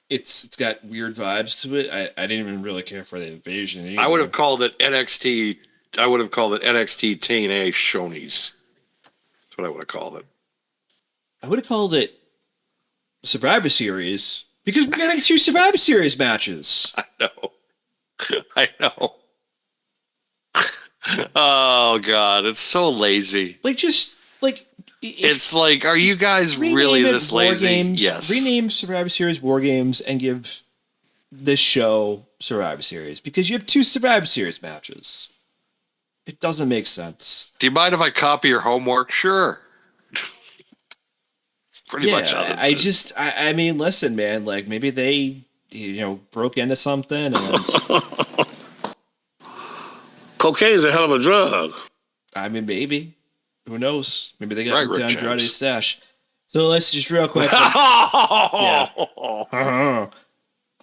It's got weird vibes to it. I didn't even really care for the invasion either. I would have called it NXT. I would have called it NXT TNA Shonies. That's what I would have called it. I would have called it Survivor Series because we're getting 2 Survivor Series matches. I know. I know. Oh God, it's so lazy. It's like, are you guys really this lazy? Games, Yes. Rename Survivor Series War Games and give this show Survivor Series because you have 2 Survivor Series matches. It doesn't make sense. Do you mind if I copy your homework? Sure. Pretty much how this is. I mean, listen, man, like maybe they, broke into something and Cocaine's a hell of a drug. I mean, maybe. Who knows? Maybe they got Right, into Rick Andrade's James. stash. So let's just real quick. Yeah.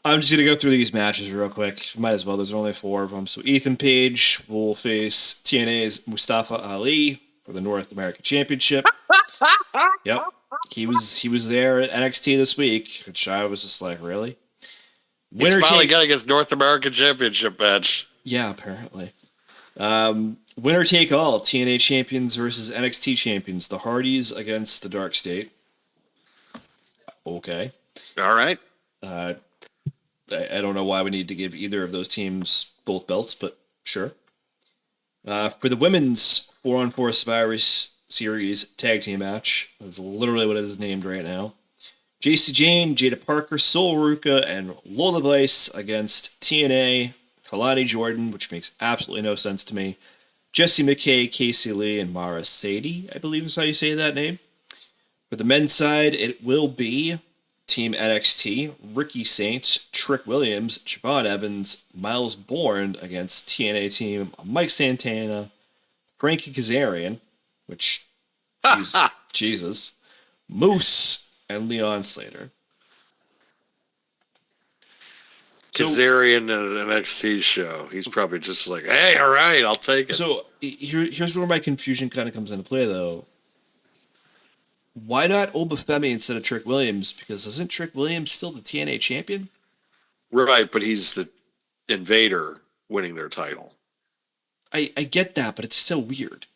I'm just going to go through these matches real quick. Might as well. There's only 4 of them. So Ethan Page will face TNA's Mustafa Ali for the North American Championship. Yep. He was there at NXT this week, which I was just like, really? He's finally got his North American Championship match. Yeah, apparently. Winner take all, TNA champions versus NXT champions. The Hardys against the Dark State. Okay. All right. I don't know why we need to give either of those teams both belts, but sure. For the women's 4-on-4 Survivor Series tag team match, that's literally what it is named right now. JC Jane, Jada Parker, Sol Ruka, and Lola Vice against TNA, Kalani Jordan, which makes absolutely no sense to me. Jessie McKay, Casey Lee, and Mara Sadie, I believe is how you say that name. For the men's side, it will be Team NXT, Ricky Saints, Trick Williams, Javon Evans, Miles Bourne against TNA team Mike Santana, Frankie Kazarian, which, Jesus, Moose, and Leon Slater. Kazarian in an NXT show. He's probably just like, hey, all right, I'll take it. So here's where my confusion kind of comes into play, though. Why not Obafemi instead of Trick Williams? Because isn't Trick Williams still the TNA champion? Right, but he's the Invader winning their title. I get that, but it's still weird.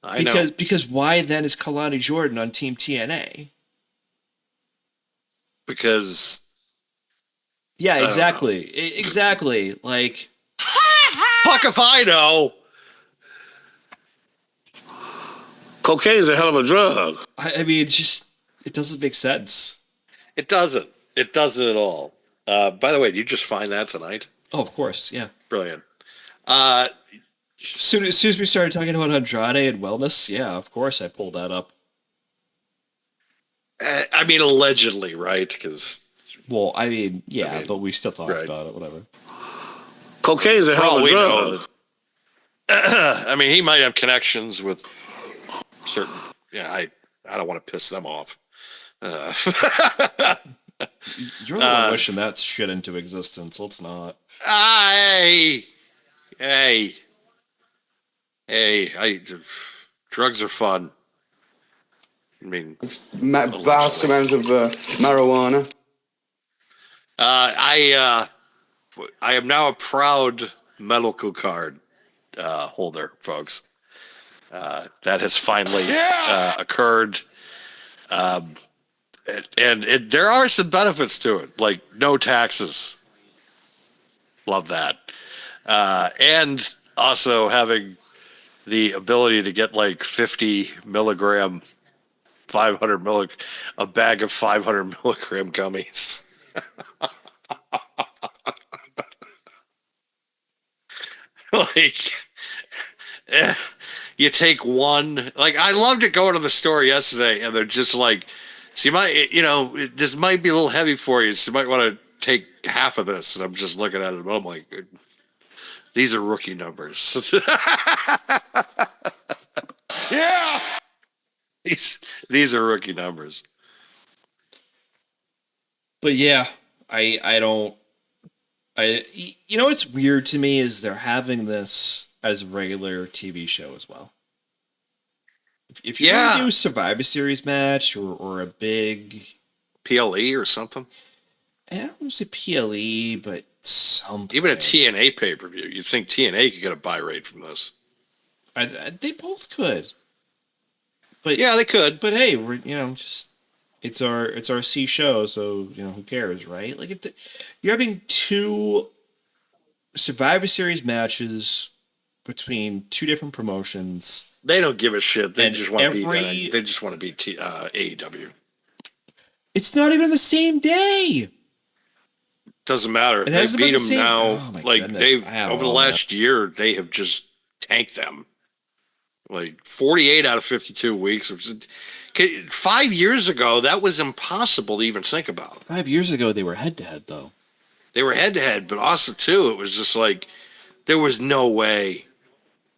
I know. Because why then is Kalani Jordan on Team TNA? Because... Yeah, exactly. Exactly. Like... Fuck if I know! Cocaine's a hell of a drug. I mean, it doesn't make sense. It doesn't. It doesn't at all. By the way, did you just find that tonight? Oh, of course, yeah. Brilliant. Soon as we started talking about Andrade and wellness, yeah, of course I pulled that up. I mean, allegedly, right? Because Well, I mean, yeah, I mean, but we still talk right. about it. Whatever. Cocaine's a for hell all of a we drug. know, I mean, he might have connections with certain. Yeah, I don't want to piss them off. You're the one wishing that shit into existence. Let's not. Hey, hey, drugs are fun. I mean, Vast amounts of marijuana. I am now a proud medical card holder, folks. That has finally occurred. And there are some benefits to it, like no taxes. Love that. And also having the ability to get like 50 milligram, 500 a bag of 500 milligram gummies. Like, you take one. Like, I loved to go to the store yesterday, and they're just like, "So you might, this might be a little heavy for you. So you might want to take half of this." And I'm just looking at it, and I'm like, "These are rookie numbers." Yeah. These are rookie numbers. But yeah, I don't. What's weird to me is they're having this as a regular TV show as well. If you're gonna do a Survivor Series match or a big PLE or something, I don't want to say PLE, but something. even a TNA pay per view, you'd think TNA could get a buy rate from this. They both could. But yeah, they could. But hey, we're just it's our C show, so who cares, right? Like you're having two Survivor Series matches between two different promotions. They don't give a shit. They just want to be. They just want to beat AEW. It's not even the same day. Doesn't matter. They beat them now. Oh like goodness. they've over the last year, they have just tanked them. Like 48 out of 52 weeks. 5 years ago, that was impossible to even think about. 5 years ago, they were head to head, though. They were head to head, but also too, it was just like there was no way.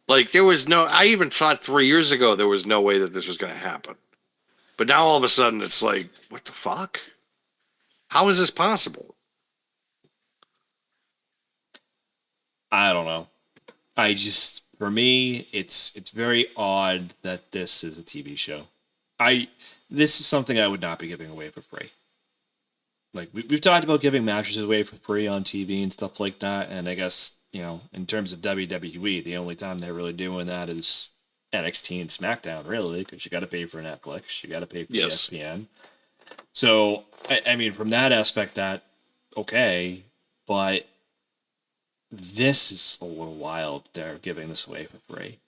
Like there was no. I even thought 3 years ago there was no way that this was going to happen. But now all of a sudden it's like, what the fuck? How is this possible? I don't know. For me, it's very odd that this is a TV show. This is something I would not be giving away for free. Like we've talked about giving matches away for free on TV and stuff like that, and I guess in terms of WWE, the only time they're really doing that is NXT and SmackDown, really, because you got to pay for Netflix, you got to pay for ESPN. So I mean, from that aspect, that okay, but this is a little wild. They're giving this away for free.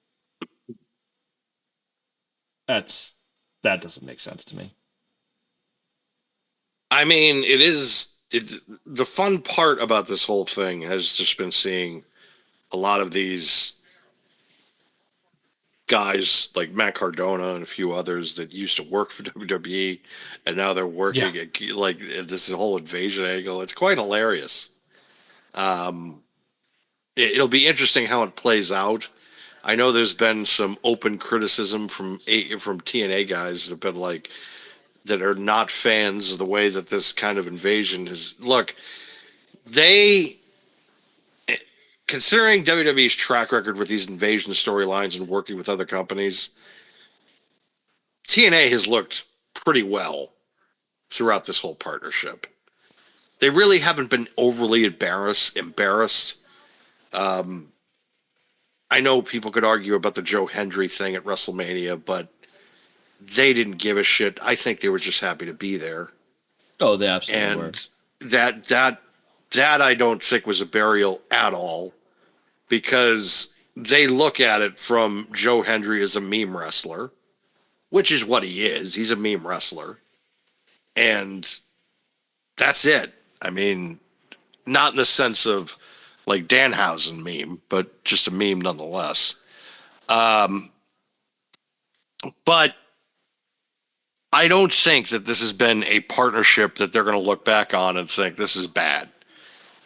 That doesn't make sense to me. I mean, the fun part about this whole thing has just been seeing a lot of these guys like Matt Cardona and a few others that used to work for WWE, and now they're working at like this whole invasion angle. It's quite hilarious. It'll be interesting how it plays out. I know there's been some open criticism from TNA guys that have been like that are not fans of the way that this kind of invasion is. Look, considering WWE's track record with these invasion storylines and working with other companies, TNA has looked pretty well throughout this whole partnership. They really haven't been overly embarrassed. I know people could argue about the Joe Hendry thing at WrestleMania, but they didn't give a shit. I think they were just happy to be there. Oh, they absolutely were. And that I don't think was a burial at all, because they look at it from Joe Hendry as a meme wrestler, which is what he is. He's a meme wrestler. And that's it. I mean, not in the sense of like Danhausen meme, but just a meme nonetheless. But I don't think that this has been a partnership that they're going to look back on and think this is bad.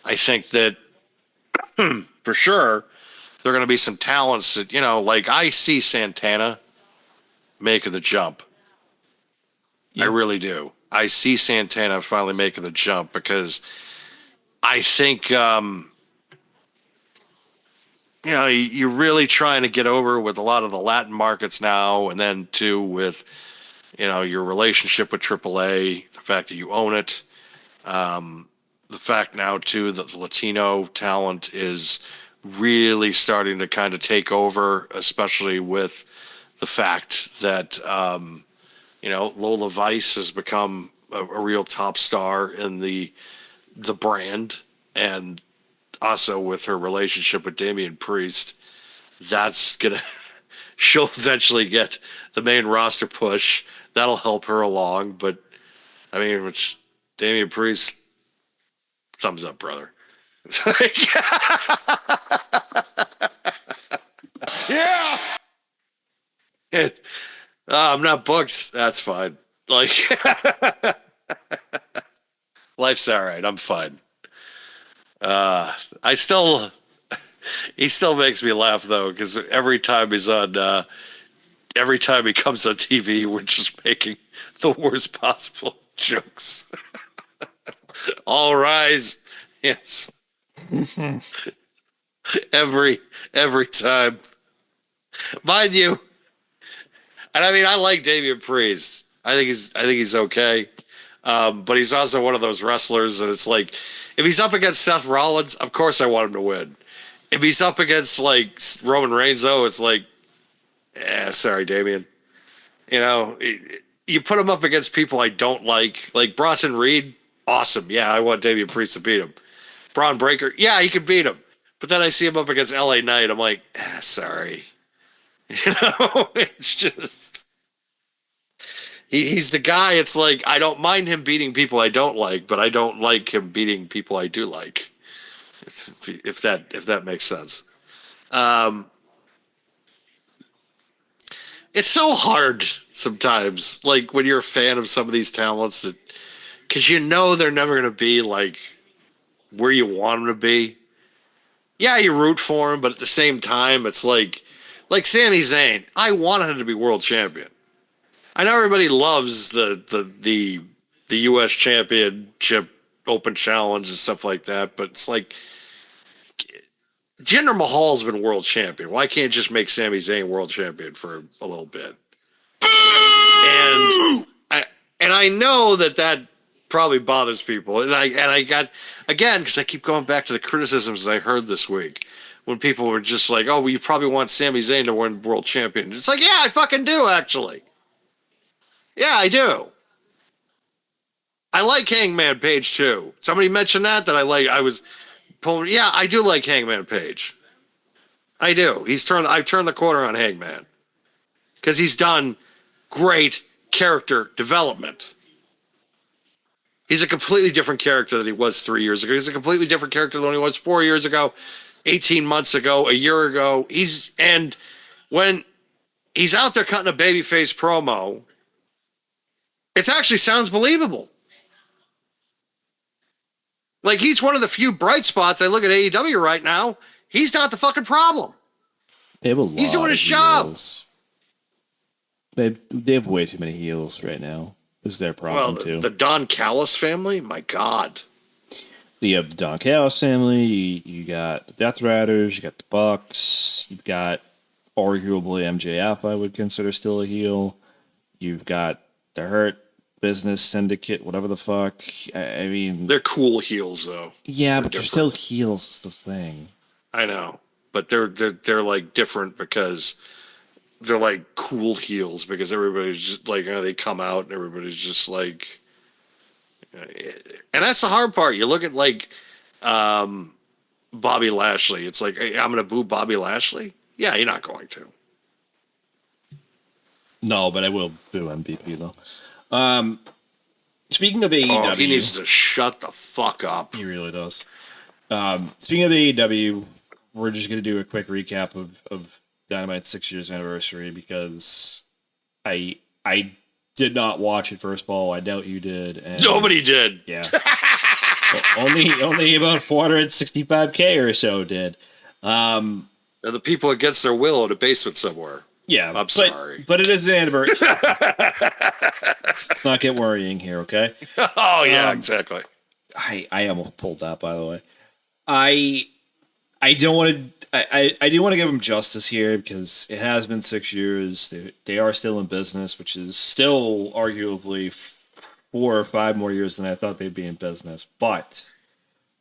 I think that for sure there are going to be some talents that, like I see Santana making the jump. I really do. I see Santana finally making the jump because I think, you're really trying to get over with a lot of the Latin markets now, and then too with, your relationship with AAA, the fact that you own it, the fact now too that the Latino talent is really starting to kind of take over, especially with the fact that Lola Vice has become a real top star in the brand, and also with her relationship with Damian Priest, that's gonna she'll eventually get the main roster push. That'll help her along, but I mean, which Damian Priest, thumbs up, brother. Yeah. I'm not booked. That's fine. Like, life's all right. I'm fine. He still makes me laugh though, because every time he comes on TV, we're just making the worst possible jokes. All rise. Yes. every time. Mind you. And I mean, I like Damian Priest. I think he's okay. But he's also one of those wrestlers that it's like, if he's up against Seth Rollins, of course I want him to win. If he's up against like Roman Reigns, though, it's like, sorry, Damian. You put him up against people I don't like Bronson Reed. Awesome, yeah, I want Damian Priest to beat him. Braun Breaker, yeah, he can beat him. But then I see him up against LA Knight. I'm like, sorry. It's just he's the guy. It's like I don't mind him beating people I don't like, but I don't like him beating people I do like. If that makes sense. It's so hard sometimes, like when you're a fan of some of these talents, that because they're never going to be like where you want them to be. Yeah, you root for him, but at the same time, it's like Sami Zayn. I wanted him to be world champion. I know everybody loves the U.S. Championship Open Challenge and stuff like that, but it's like Jinder Mahal's been world champion. Why can't you just make Sami Zayn world champion for a little bit? And I know that probably bothers people. And I got, again, because I keep going back to the criticisms I heard this week when people were just like, oh, well, you probably want Sami Zayn to win world champion. It's like, yeah, I fucking do, actually. Yeah, I do. I like Hangman Page, too. Somebody mentioned that I like. I was pulling. Yeah, I do like Hangman Page. I do. I've turned the corner on Hangman. Because he's done great character development. He's a completely different character than he was 3 years ago. He's a completely different character than he was 4 years ago, 18 months ago, a year ago. And when he's out there cutting a babyface promo, it actually sounds believable. Like, he's one of the few bright spots. I look at AEW right now. He's not the fucking problem. They have a lot. He's doing his job. They have way too many heels right now. Is their problem too? The Don Callis family, my God. You have the Don Callis family. You got the Death Riders. You got the Bucks. You've got arguably MJF. I would consider still a heel. You've got the Hurt Business Syndicate, whatever the fuck. I mean, they're cool heels though. Yeah, but they're still heels. Is the thing. I know, but they're like different because they're like cool heels because everybody's just like, they come out and everybody's just like, and that's the hard part. You look at like Bobby Lashley. It's like, hey, I'm going to boo Bobby Lashley. Yeah, you're not going to. No, but I will boo MVP though. Speaking of AEW, he needs to shut the fuck up. He really does. Speaking of AEW, we're just going to do a quick recap of Dynamite's 6 years anniversary because I did not watch it, first of all. I doubt you did. And Nobody did. Yeah. Well, only about 465K or so did. They're the people against their will in a basement somewhere. Yeah. I'm sorry. But it is an anniversary. Let's not get worrying here, okay? Oh, yeah, exactly. I almost pulled that, by the way. I don't want to. I do want to give them justice here because it has been 6 years. They are still in business, which is still arguably 4 or 5 more years than I thought they'd be in business. But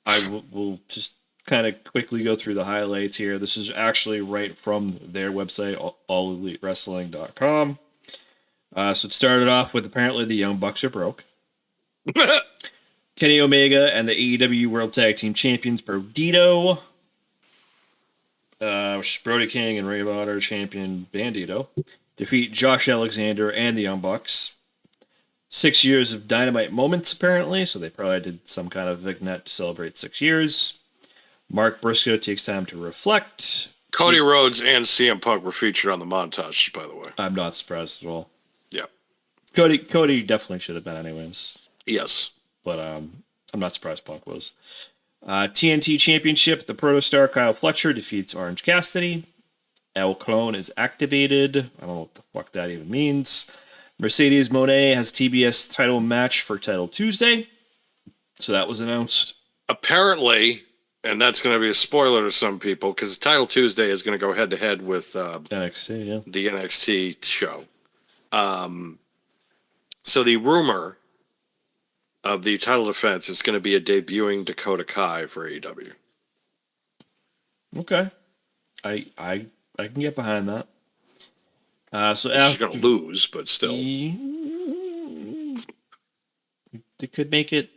I will just kind of quickly go through the highlights here. This is actually right from their website, allelitewrestling.com. So it started off with apparently the Young Bucks are broke. Kenny Omega and the AEW World Tag Team Champions Brodito, which is Brody King and Ray of Honor champion Bandito, defeat Josh Alexander and the Young Bucks. 6 years of Dynamite moments, apparently, so they probably did some kind of vignette to celebrate 6 years. Mark Briscoe takes time to reflect. Cody Rhodes and CM Punk were featured on the montage, by the way. I'm not surprised at all. Yeah. Cody definitely should have been anyways. Yes. But I'm not surprised Punk was. TNT Championship, the Protostar Kyle Fletcher defeats Orange Cassidy. El Clone is activated. I don't know what the fuck that even means. Mercedes Moné has TBS title match for Title Tuesday. So that was announced. Apparently, and that's going to be a spoiler to some people, because Title Tuesday is going to go head-to-head with NXT, yeah. the NXT show. So the rumor of the title defense is going to be a debuting Dakota Kai for AEW. Okay. I can get behind that. So She's going to lose, but still. They could make it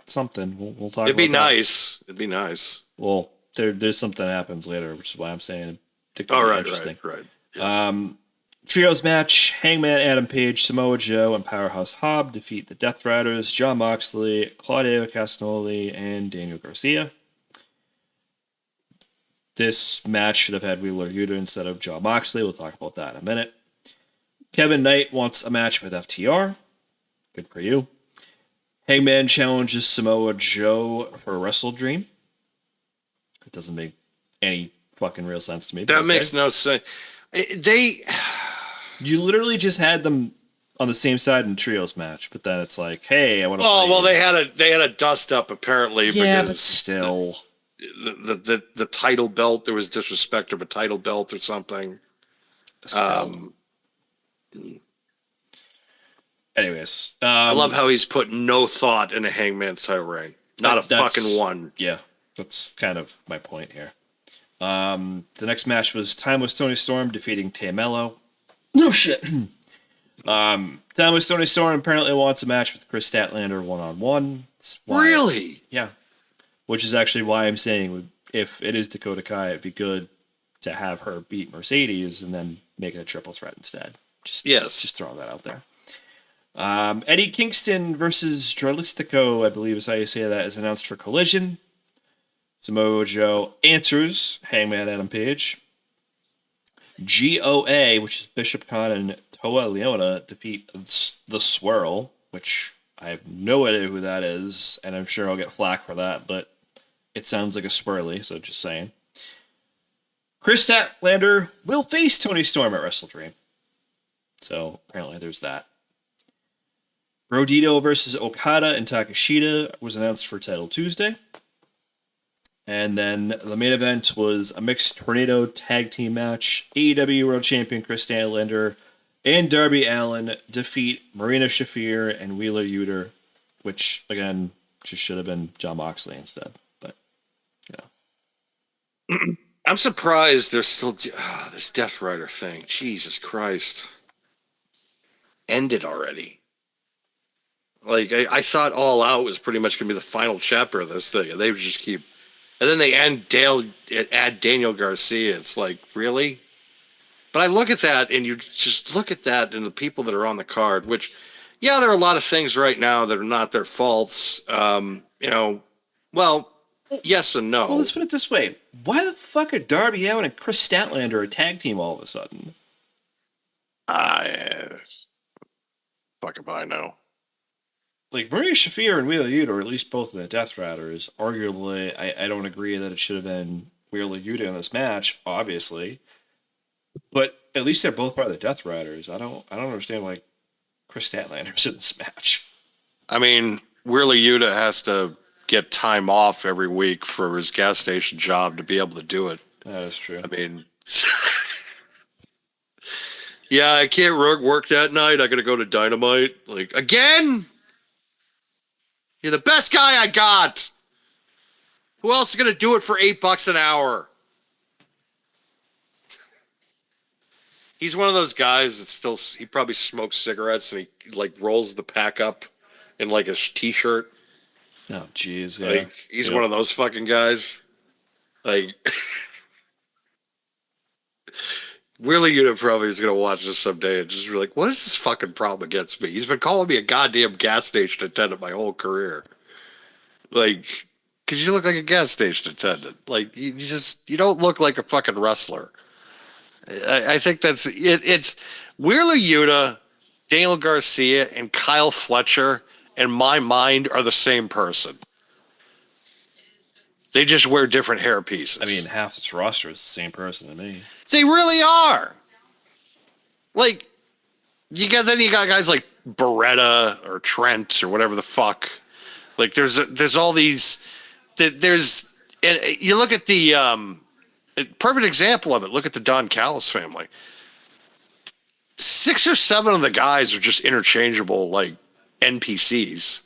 something. We'll talk It'd be about that. nice. It'd be nice. Well, there's something that happens later, which is why I'm saying it could All be right, interesting. right. Yes. Trios match, Hangman Adam Page, Samoa Joe, and Powerhouse Hobb defeat the Death Riders, Jon Moxley, Claudio Castagnoli, and Daniel Garcia. This match should have had Wheeler Yuta instead of Jon Moxley. We'll talk about that in a minute. Kevin Knight wants a match with FTR. Good for you. Hangman challenges Samoa Joe for Wrestle Dream. It doesn't make any fucking real sense to me. That makes no sense. You literally just had them on the same side in trios match, but then it's like, hey, I want to. Oh well, they had a dust up apparently. Yeah, because but still, the title belt, there was disrespect of a title belt or something. Anyways, I love how he's put no thought into Hangman's title reign. Not a fucking one. Yeah, that's kind of my point here. The next match was Timeless Tony Storm defeating Tamello. No shit. Timeless Tony Storm apparently wants a match with Chris Statlander one-on-one. Really? Yeah. Which is actually why I'm saying if it is Dakota Kai, it'd be good to have her beat Mercedes and then make it a triple threat instead. Just throwing that out there. Eddie Kingston versus Dralistico, I believe is how you say that, is announced for Collision. Samoa Joe answers Hangman Adam Page. GOA, which is Bishop Khan and Toa Leona, defeat the Swirl, which I have no idea who that is, and I'm sure I'll get flack for that, but it sounds like a swirly, so just saying. Chris Statlander will face Tony Storm at Wrestle Dream. So apparently there's that. Brodito versus Okada and Takeshita was announced for Title Tuesday. And then the main event was a mixed tornado tag team match. AEW World Champion Chris Statlander and Darby Allin defeat Marina Shafir and Wheeler Yuta, which, again, just should have been Jon Moxley instead. But, I'm surprised there's still this Death Rider thing. Jesus Christ. End it already. Like, I thought All Out was pretty much going to be the final chapter of this thing, and they would just keep... And then they add Daniel Garcia. It's like, really? But I look at that, and you just look at that and the people that are on the card, which, yeah, there are a lot of things right now that are not their faults. Well, yes and no. well, let's put it this way. Why the fuck are Darby Allin and Chris Statlander a tag team all of a sudden? fuck if I know. Like Maria Shafir and Wheeler Yuta, or at least both of the Death Riders, arguably, I don't agree that it should have been Wheeler Yuta in this match, obviously. But at least they're both part of the Death Riders. I don't understand why Chris Statlander's in this match. I mean, Wheeler Yuta has to get time off every week for his gas station job to be able to do it. That is true. I mean, yeah, I can't work that night. I got to go to Dynamite. Like, again? You're the best guy I got. Who else is going to do it for $8 an hour? He's one of those guys that still, he probably smokes cigarettes and he like rolls the pack up in like a t-shirt. Oh, jeez. Yeah. Like, he's one of those fucking guys. Like, Wheeler Yuta probably is going to watch this someday and just be like, what is this fucking problem against me? He's been calling me a goddamn gas station attendant my whole career. Like, because you look like a gas station attendant. Like, you don't look like a fucking wrestler. I think that's it. It's Wheeler Yuta, Daniel Garcia, and Kyle Fletcher, in my mind, are the same person. They just wear different hair pieces. I mean, half this roster is the same person to me. They really are. Like, you got guys like Beretta or Trent or whatever the fuck. Like, there's all these. There's, and you look at the perfect example of it. Look at the Don Callis family. 6 or 7 of the guys are just interchangeable, like NPCs.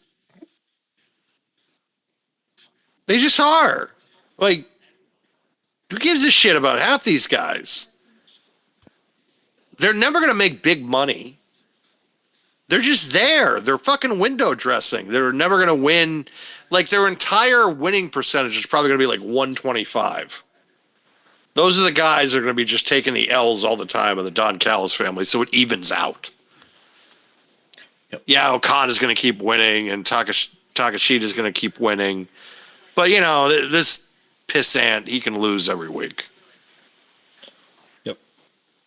They just are. Like, who gives a shit about half these guys? They're never going to make big money. They're just there. They're fucking window dressing. They're never going to win. Like, their entire winning percentage is probably going to be like 125. Those are the guys that are going to be just taking the L's all the time of the Don Callis family, so it evens out. Yep. Yeah, Okan is going to keep winning, and Takashita is going to keep winning. But, you know, this pissant, he can lose every week. Yep.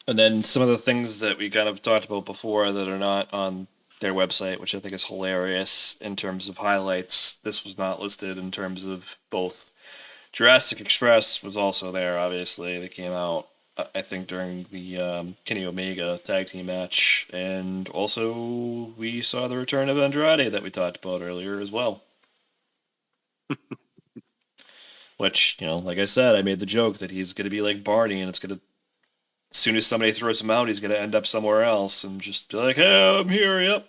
And then some of the things that we kind of talked about before that are not on their website, which I think is hilarious in terms of highlights. This was not listed in terms of both. Jurassic Express was also there, obviously. They came out, I think, during the Kenny Omega tag team match. And also, we saw the return of Andrade that we talked about earlier as well. Which, you know, like I said, I made the joke that he's going to be like Barney, and it's going to, as soon as somebody throws him out, he's going to end up somewhere else and just be like, hey, I'm here, yep.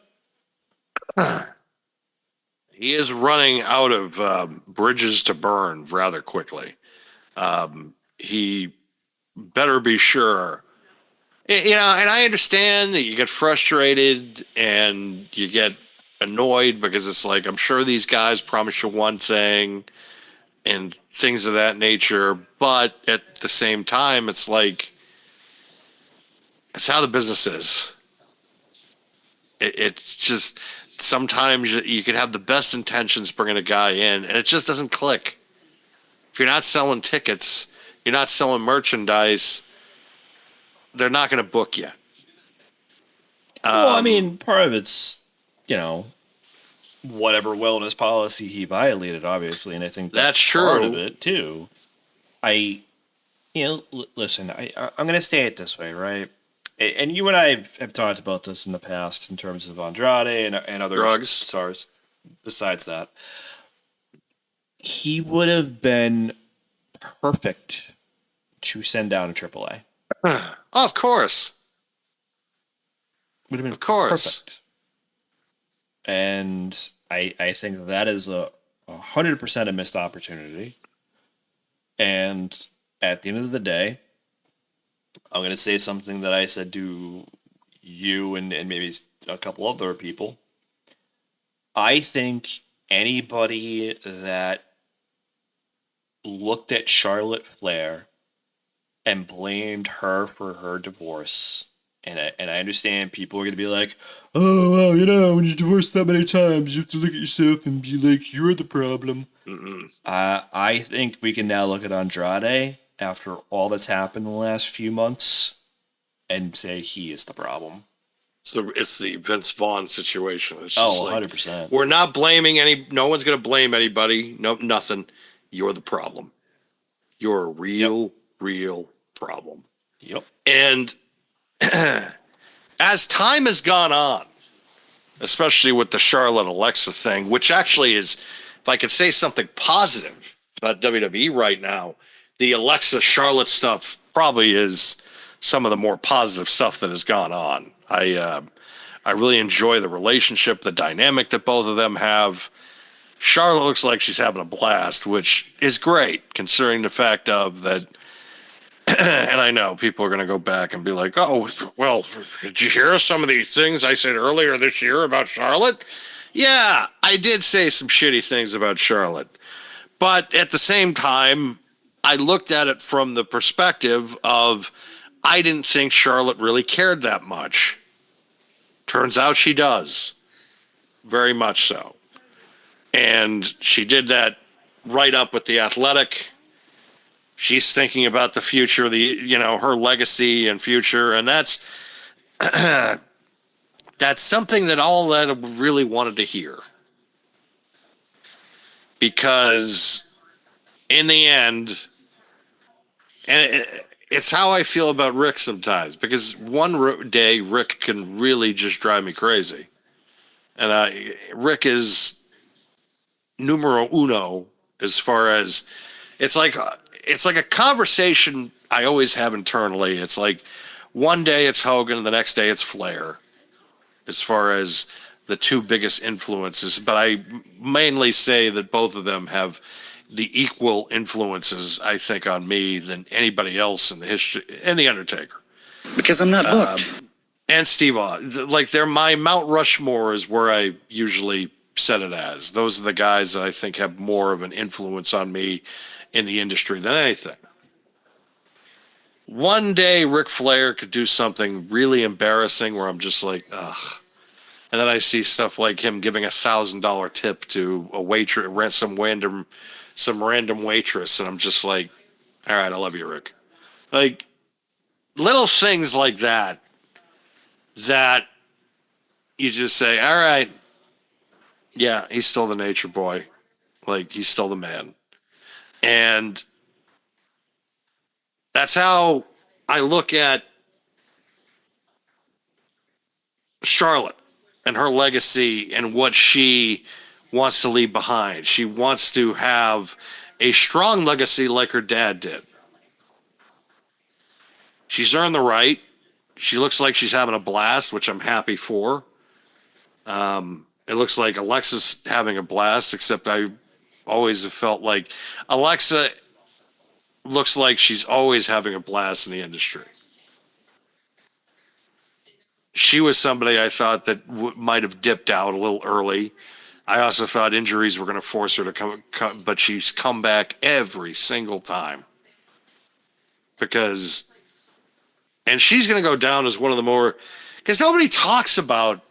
He is running out of bridges to burn rather quickly. He better be sure. You know, and I understand that you get frustrated and you get annoyed because it's like, I'm sure these guys promise you one thing and things of that nature. But at the same time, it's like, it's how the business is. It's just... Sometimes you can have the best intentions bringing a guy in, and it just doesn't click. If you're not selling tickets, you're not selling merchandise, they're not going to book you. Well, I mean, part of it's, you know, whatever wellness policy he violated, obviously, and I think that's true. Part of it, too. Listen, I'm going to say it this way, right? And you and I have talked about this in the past in terms of Andrade and other drugs stars. Besides that, he would have been perfect to send down to AAA. Oh, of course. Would have been perfect. And I think that is 100% a missed opportunity. And at the end of the day, I'm going to say something that I said to you and maybe a couple other people. I think anybody that looked at Charlotte Flair and blamed her for her divorce, and I understand people are going to be like, oh, well, you know, when you're divorced that many times, you have to look at yourself and be like, you're the problem. I think we can now look at Andrade after all that's happened in the last few months and say he is the problem. It's the Vince Vaughn situation. It's just Oh, like, 100%. we're not blaming no one's going to blame anybody. No, nothing. You're the problem. You're a real problem. Yep. And as time has gone on, especially with the Charlotte Alexa thing, which actually is, if I could say something positive about WWE right now, the Alexa Charlotte stuff probably is some of the more positive stuff that has gone on. I really enjoy the relationship, the dynamic that both of them have. Charlotte looks like she's having a blast, which is great considering the fact of that. And I know people are going to go back and be like, oh, well, did you hear some of these things I said earlier this year about Charlotte? Yeah, I did say some shitty things about Charlotte. But at the same time, I looked at it from the perspective of I didn't think Charlotte really cared that much. Turns out she does. Very much so. And she did that right up with the Athletic. She's thinking about the future, her legacy and future, and that's something that all that really wanted to hear. Because in the end, and it's how I feel about Rick sometimes, because one day Rick can really just drive me crazy. And Rick is numero uno as far as it's like a conversation I always have internally. It's like one day it's Hogan and the next day it's Flair as far as the two biggest influences. But I mainly say that both of them have the equal influences, I think, on me than anybody else in the history, and The Undertaker. Because I'm not booked. And Steve Austin. Like, they're my Mount Rushmore is where I usually set it as. Those are the guys that I think have more of an influence on me in the industry than anything. One day Ric Flair could do something really embarrassing where I'm just like, ugh. And then I see stuff like him giving $1,000 tip to a waitress, some random waitress, and I'm just like, all right, I love you, Rick. Like, little things like that you just say, all right, yeah, he's still the nature boy. Like, he's still the man. And that's how I look at Charlotte and her legacy and what she wants to leave behind. She wants to have a strong legacy like her dad did. She's earned the right. She looks like she's having a blast, which I'm happy for. It looks like Alexa's having a blast, except I always have felt like Alexa looks like she's always having a blast in the industry. She was somebody I thought that might have dipped out a little early. I also thought injuries were going to force her to come, but she's come back every single time. And she's going to go down as one of the more, because nobody talks about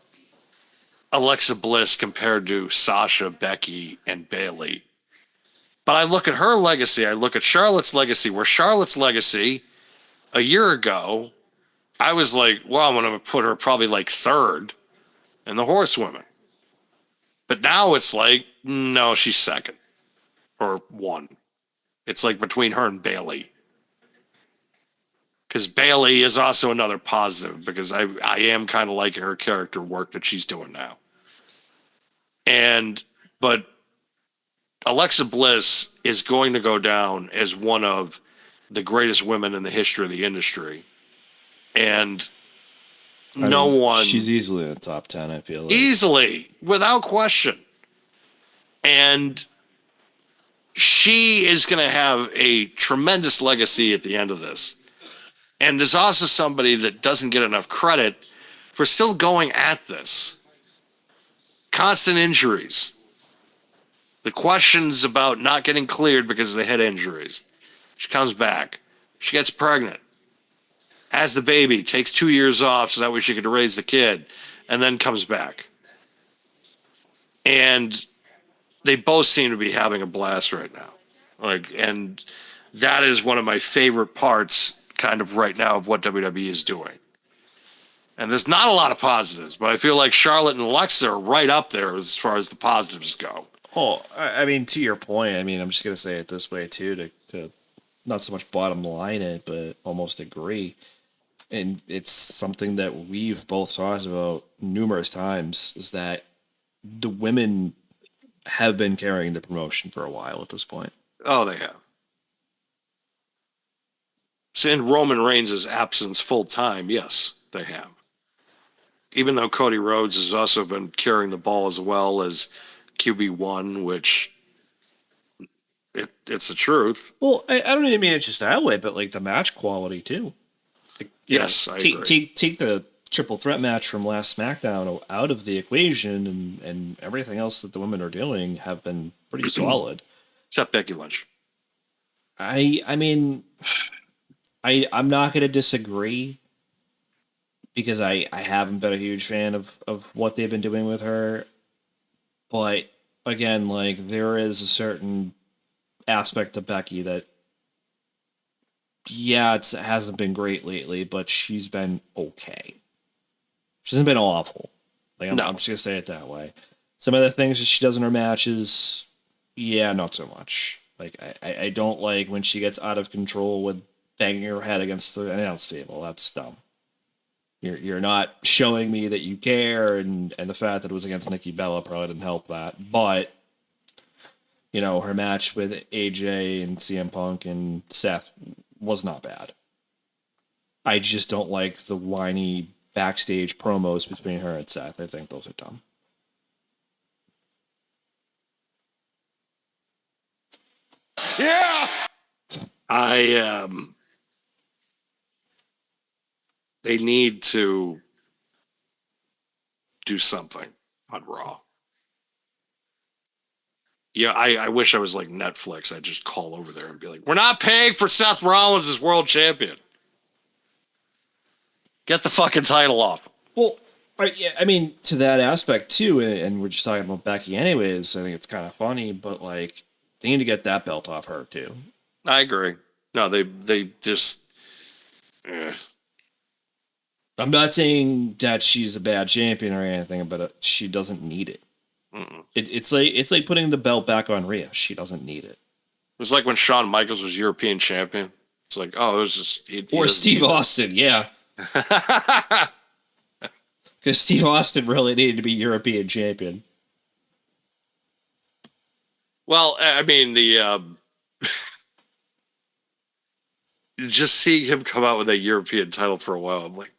Alexa Bliss compared to Sasha, Becky, and Bayley. But I look at her legacy, I look at Charlotte's legacy, where Charlotte's legacy a year ago, I was like, well, I'm going to put her probably like third in the Horsewomen. But now it's like, no, she's second or one. It's like between her and Bayley. Because Bayley is also another positive, because I am kind of liking her character work that she's doing now. But Alexa Bliss is going to go down as one of the greatest women in the history of the industry. And she's easily in the top 10, I feel like. Easily, without question. And she is going to have a tremendous legacy at the end of this. And there's also somebody that doesn't get enough credit for still going at this. Constant injuries. The questions about not getting cleared because of the head injuries. She comes back. She gets pregnant. Has the baby. Takes 2 years off so that way she could raise the kid. And then comes back. And they both seem to be having a blast right now. And that is one of my favorite parts kind of right now of what WWE is doing. And there's not a lot of positives, but I feel like Charlotte and Alexa are right up there as far as the positives go. Oh, I mean, to your point, I mean, I'm just gonna say it this way too, to not so much bottom line it, but almost agree. And it's something that we've both talked about numerous times, is that the women have been carrying the promotion for a while at this point. Oh, they have. So in Roman Reigns' absence full time, yes, they have. Even though Cody Rhodes has also been carrying the ball as well as QB1, which it's the truth. Well, I don't even mean it just that way, but like the match quality too. Like, Yes, I agree. take the triple threat match from last SmackDown out of the equation, and everything else that the women are doing have been pretty solid. Except Becky Lynch. I mean, I'm not going to disagree, because I haven't been a huge fan of what they've been doing with her. But again, like, there is a certain aspect of Becky that, yeah, it hasn't been great lately, but she's been okay. She hasn't been awful. Like, I'm just going to say it that way. Some of the things that she does in her matches, yeah, not so much. Like, I don't like when she gets out of control with banging her head against the announce table. That's dumb. You're not showing me that you care, and the fact that it was against Nikki Bella probably didn't help that. But, you know, her match with AJ and CM Punk and Seth was not bad. I just don't like the whiny backstage promos between her and Seth. I think those are dumb. Yeah. They need to do something on Raw. Yeah, I wish I was like Netflix. I'd just call over there and be like, we're not paying for Seth Rollins as world champion. Get the fucking title off. Well, yeah, I mean, to that aspect too, and we're just talking about Becky anyways, I think it's kind of funny, but like, they need to get that belt off her too. I agree. No, they just... I'm not saying that she's a bad champion or anything, but she doesn't need it. It's like putting the belt back on Rhea. She doesn't need it. It was like when Shawn Michaels was European champion. It's like, oh, it was just... Or Steve Austin, yeah. Because Steve Austin really needed to be European champion. Well, I mean, just seeing him come out with a European title for a while, I'm like,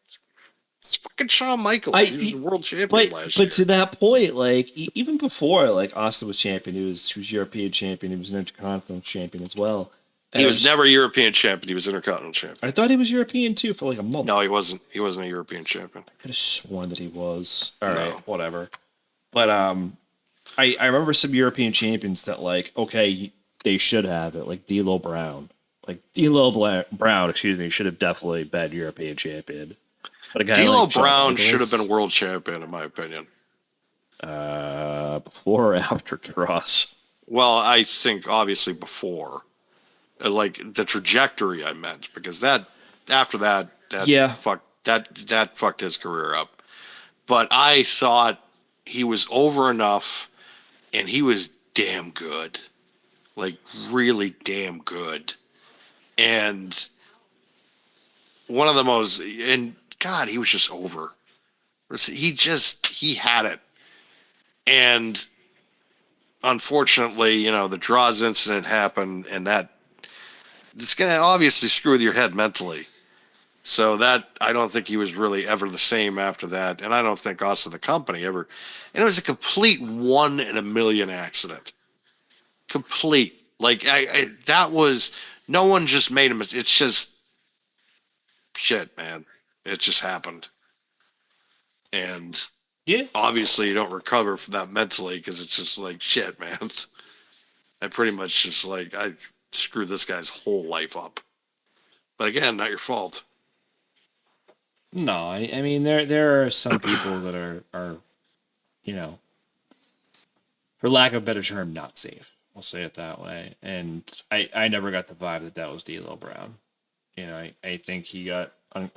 it's fucking Shawn Michaels. He was the world champion last year. But to that point, like, even before, like, Austin was champion, he was European champion, he was an Intercontinental champion as well. He was never European champion. He was Intercontinental champion. I thought he was European too for like a month. No, he wasn't. He wasn't a European champion. I could have sworn that he was. All right, whatever. But I remember some European champions that, like, okay, they should have it, like D'Lo Brown. Like D'Lo Brown, excuse me, should have definitely been European champion. But a guy D'Lo like Brown should have been world champion, in my opinion. Before or after Dross? Well, I think obviously before. Like the trajectory I meant, because after that fucked his career up. But I thought he was over enough, and he was damn good, like really damn good. And one of the most, and God, he was just over. He had it. And unfortunately, you know, the Draws incident happened, and it's going to obviously screw with your head mentally. So that, I don't think he was really ever the same after that. And I don't think us in the company ever. And it was a complete 1 in a million accident. Complete. Like, that was, no one just made a mistake. It's just, shit, man. It just happened. And Yeah. obviously you don't recover from that mentally, because it's just like, shit, man. I pretty much just like, I screwed this guy's whole life up. But again, not your fault. No, I mean, there are some people that are, you know, for lack of a better term, not safe. I'll say it that way. And I never got the vibe that was D'Lo Brown. You know, I think he got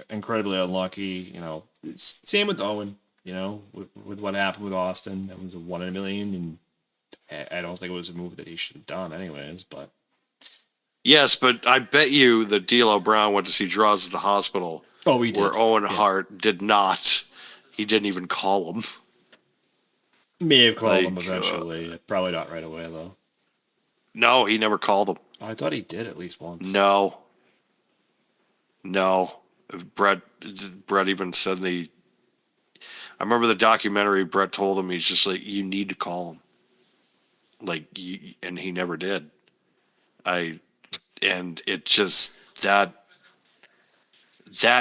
incredibly unlucky. You know, same with Owen. With what happened with Austin, that was a 1 in a million, and I don't think it was a move that he should have done, anyways. But Yes, but I bet you that D'Lo Brown went to see Draws at the hospital. oh, we did. Where Owen Hart did not. He didn't even call him. May have called him Like, eventually. Probably not right away though. No, he never called him. Oh, I thought he did at least once. No. Brett even said I remember the documentary. Brett told him, he's just like, you need to call him. And he never did. And it just that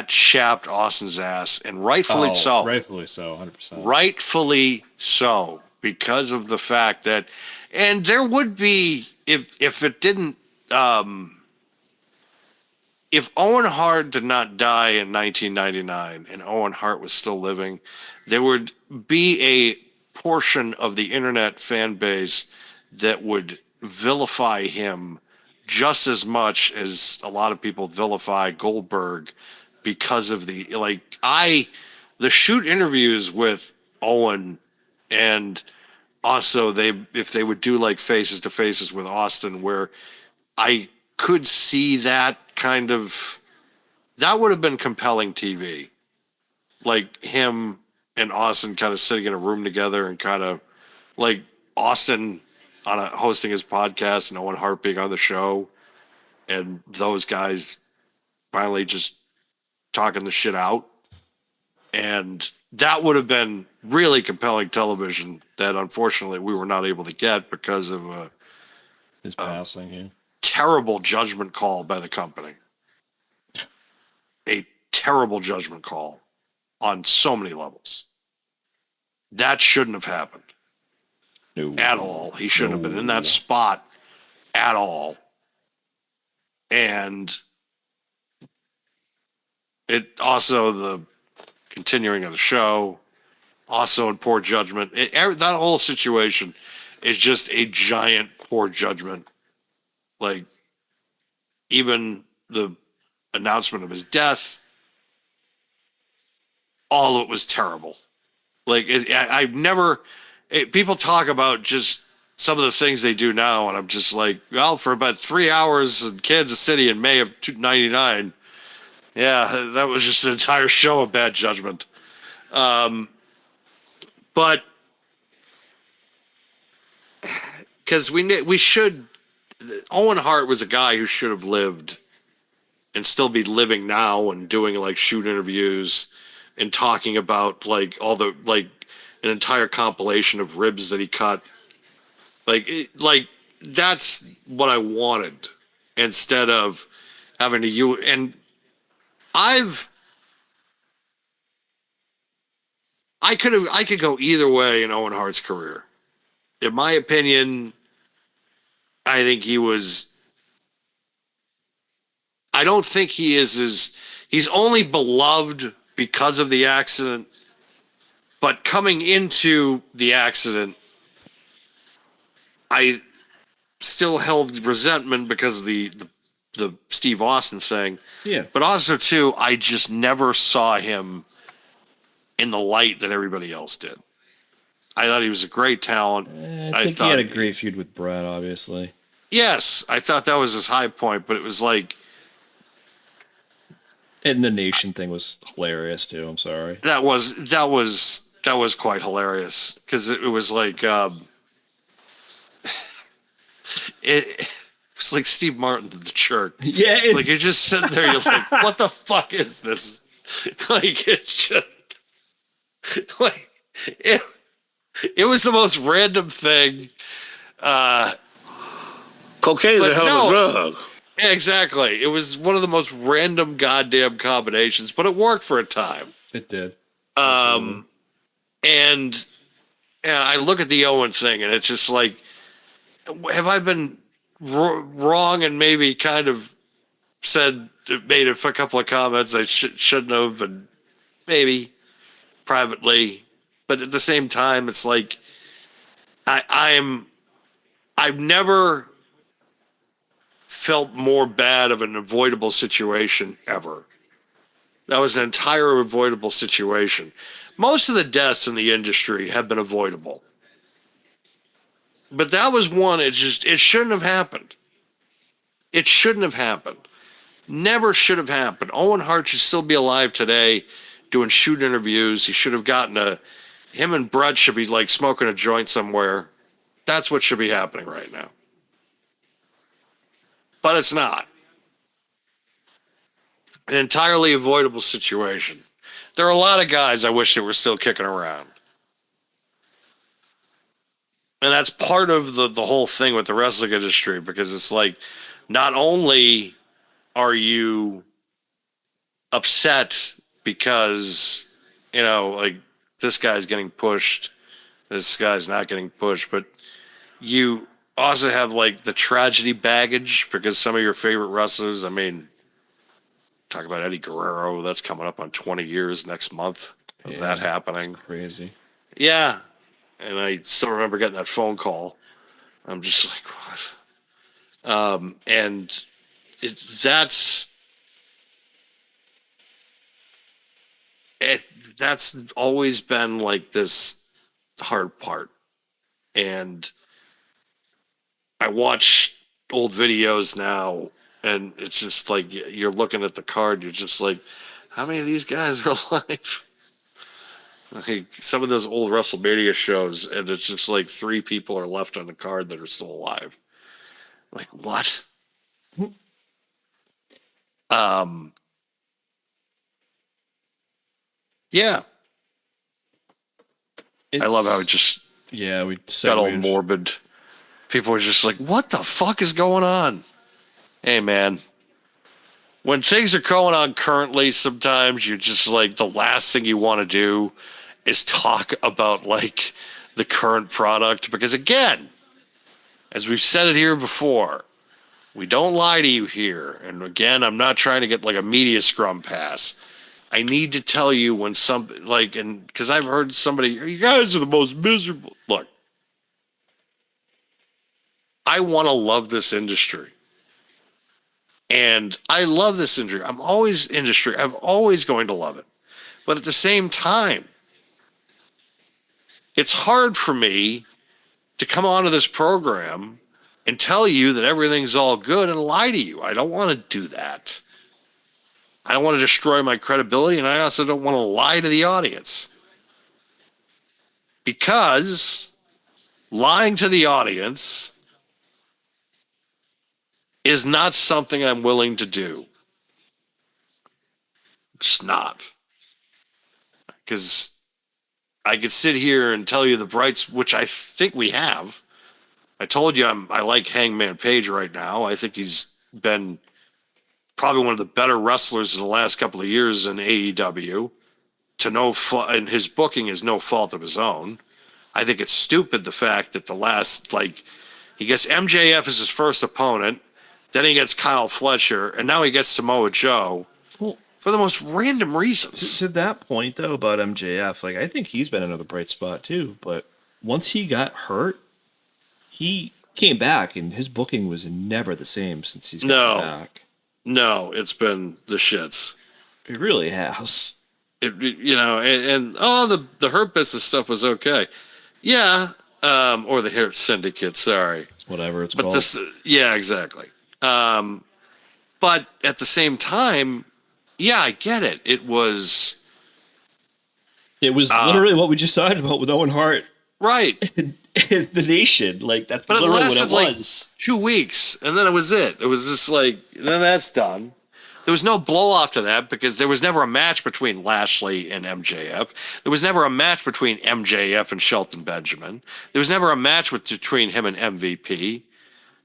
chapped Austin's ass, and rightfully so. Rightfully so, 100%. Rightfully so, because of the fact that, and there would be if it didn't. If Owen Hart did not die in 1999 and Owen Hart was still living, there would be a portion of the internet fan base that would vilify him just as much as a lot of people vilify Goldberg because of the shoot interviews with Owen, and also if they would do like faces to faces with Austin, where I could see that would have been compelling TV. Like him and Austin kind of sitting in a room together and kind of like Austin hosting his podcast and Owen Hart being on the show, and those guys finally just talking the shit out. And that would have been really compelling television that unfortunately we were not able to get because of his passing. Yeah. Terrible judgment call by the company. A terrible judgment call on so many levels. That shouldn't have happened. No. At all. He shouldn't have been in that spot at all. And it also, the continuing of the show, also in poor judgment. That whole situation is just a giant poor judgment. Like, even the announcement of his death, all of it was terrible. Like, I've never, people talk about just some of the things they do now, and I'm just like, well, for about 3 hours in Kansas City in May of 99, yeah, that was just an entire show of bad judgment. But because we should, Owen Hart was a guy who should have lived and still be living now and doing like shoot interviews and talking about like all the like an entire compilation of ribs that he cut. Like that's what I wanted instead of having to and I could go either way in Owen Hart's career. In my opinion, I think I don't think he is he's only beloved because of the accident, but coming into the accident, I still held resentment because of the Steve Austin thing. Yeah. But also too, I just never saw him in the light that everybody else did. I thought he was a great talent. I think he had a great feud with Brett, obviously. Yes, I thought that was his high point, but it was like, and the Nation thing was hilarious too. I'm sorry. That was quite hilarious because it was like it was like Steve Martin to the Jerk. Yeah, like you're just sitting there, you're like, what the fuck is this? Like it's just like it was the most random thing. Cocaine's a hell of a drug. Exactly. It was one of the most random goddamn combinations, but it worked for a time. It did. And I look at the Owen thing, and it's just like, have I been wrong and maybe kind of made a couple of comments I shouldn't have, and maybe privately, but at the same time, it's like I've never felt more bad of an avoidable situation ever That was an entire avoidable situation. Most of the deaths in the industry have been avoidable. But that was one, it shouldn't have happened. It shouldn't have happened. Never should have happened. Owen Hart should still be alive today doing shoot interviews. He should have him and Brett should be like smoking a joint somewhere. That's what should be happening right now. But it's not. An entirely avoidable situation. There are a lot of guys I wish that were still kicking around. And that's part of the whole thing with the wrestling industry, because it's like, not only are you upset because, like this guy's getting pushed, this guy's not getting pushed, but you also have like the tragedy baggage because some of your favorite wrestlers, I mean, talk about Eddie Guerrero, that's coming up on 20 years next month of that happening. Crazy. Yeah. And I still remember getting that phone call. I'm just like, what? And that's always been like this hard part. And I watch old videos now, and it's just like you're looking at the card, you're just like, how many of these guys are alive? Like some of those old WrestleMania shows, and it's just like 3 people are left on the card that are still alive. Like, what? Yeah. I love how it just we got all morbid. People were just like, what the fuck is going on? Hey, man. When things are going on currently, sometimes you're just like, the last thing you want to do is talk about like the current product. Because again, as we've said it here before, we don't lie to you here. And again, I'm not trying to get like a media scrum pass. I need to tell you when because I've heard somebody, you guys are the most miserable. Look, I want to love this industry. And I love this industry. I'm always going to love it. But at the same time, it's hard for me to come onto this program and tell you that everything's all good and lie to you. I don't want to do that. I don't want to destroy my credibility, and I also don't want to lie to the audience. Because lying to the audience is not something I'm willing to do. It's not. Because I could sit here and tell you the brights, which I think we have. I told you I like Hangman Page right now. I think he's been probably one of the better wrestlers in the last couple of years in AEW. And his booking is no fault of his own. I think it's stupid the fact that he gets MJF as his first opponent, then he gets Kyle Fletcher, and now he gets Samoa Joe for the most random reasons. To that point, though, about MJF, like I think he's been another bright spot too. But once he got hurt, he came back, and his booking was never the same since he's come back. No, it's been the shits. It really has. The Hurt Business stuff was okay. Yeah, or the Hurt Syndicate, sorry. Whatever it's called. Yeah, exactly. But at the same time, yeah, I get it. It was literally what we just talked about with Owen Hart. Right. And the Nation. Like, that's literally what it was. 2 weeks, and then it was it. It was just like, then that's done. There was no blow off to that because there was never a match between Lashley and MJF. There was never a match between MJF and Shelton Benjamin. There was never a match between him and MVP.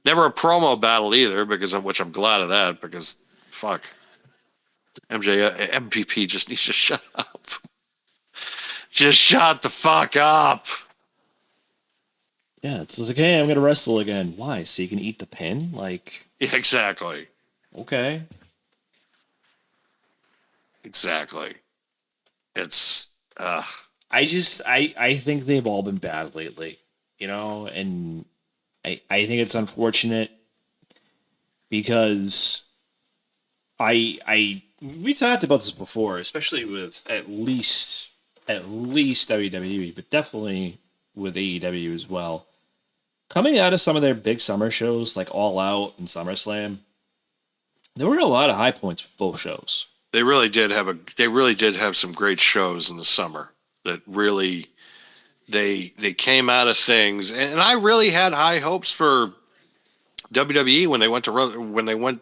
Never a promo battle either, which I'm glad of that, because fuck. MVP just needs to shut up. Just shut the fuck up. Yeah, it's like, hey, I'm going to wrestle again. Why? So you can eat the pin? Like... Yeah, exactly. Okay. Exactly. It's I think they've all been bad lately, and I think it's unfortunate because I we talked about this before, especially with at least WWE, but definitely with AEW as well. Coming out of some of their big summer shows like All Out and SummerSlam, there were a lot of high points with both shows. They really did have some great shows in the summer that really they came out of things, and I really had high hopes for WWE when they went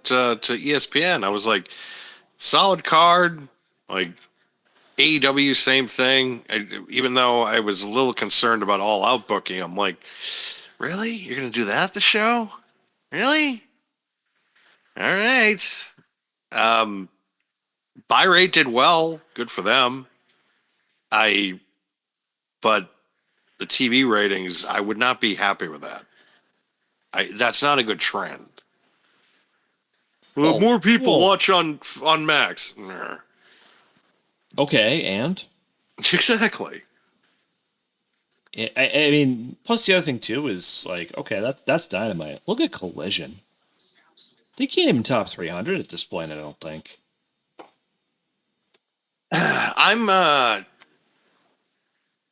to ESPN. I was like, solid card, like AEW, same thing. Even though I was a little concerned about All Out booking, I'm like, really? You're gonna do that at the show? Really? All right. Buy rate did well. Good for them. But the TV ratings, I would not be happy with that. That's not a good trend. Well, more people watch on Max. Nah. Okay, and Exactly. I mean, plus the other thing too is like, okay, that's Dynamite. Look at Collision. They can't even top 300 at this point. I don't think.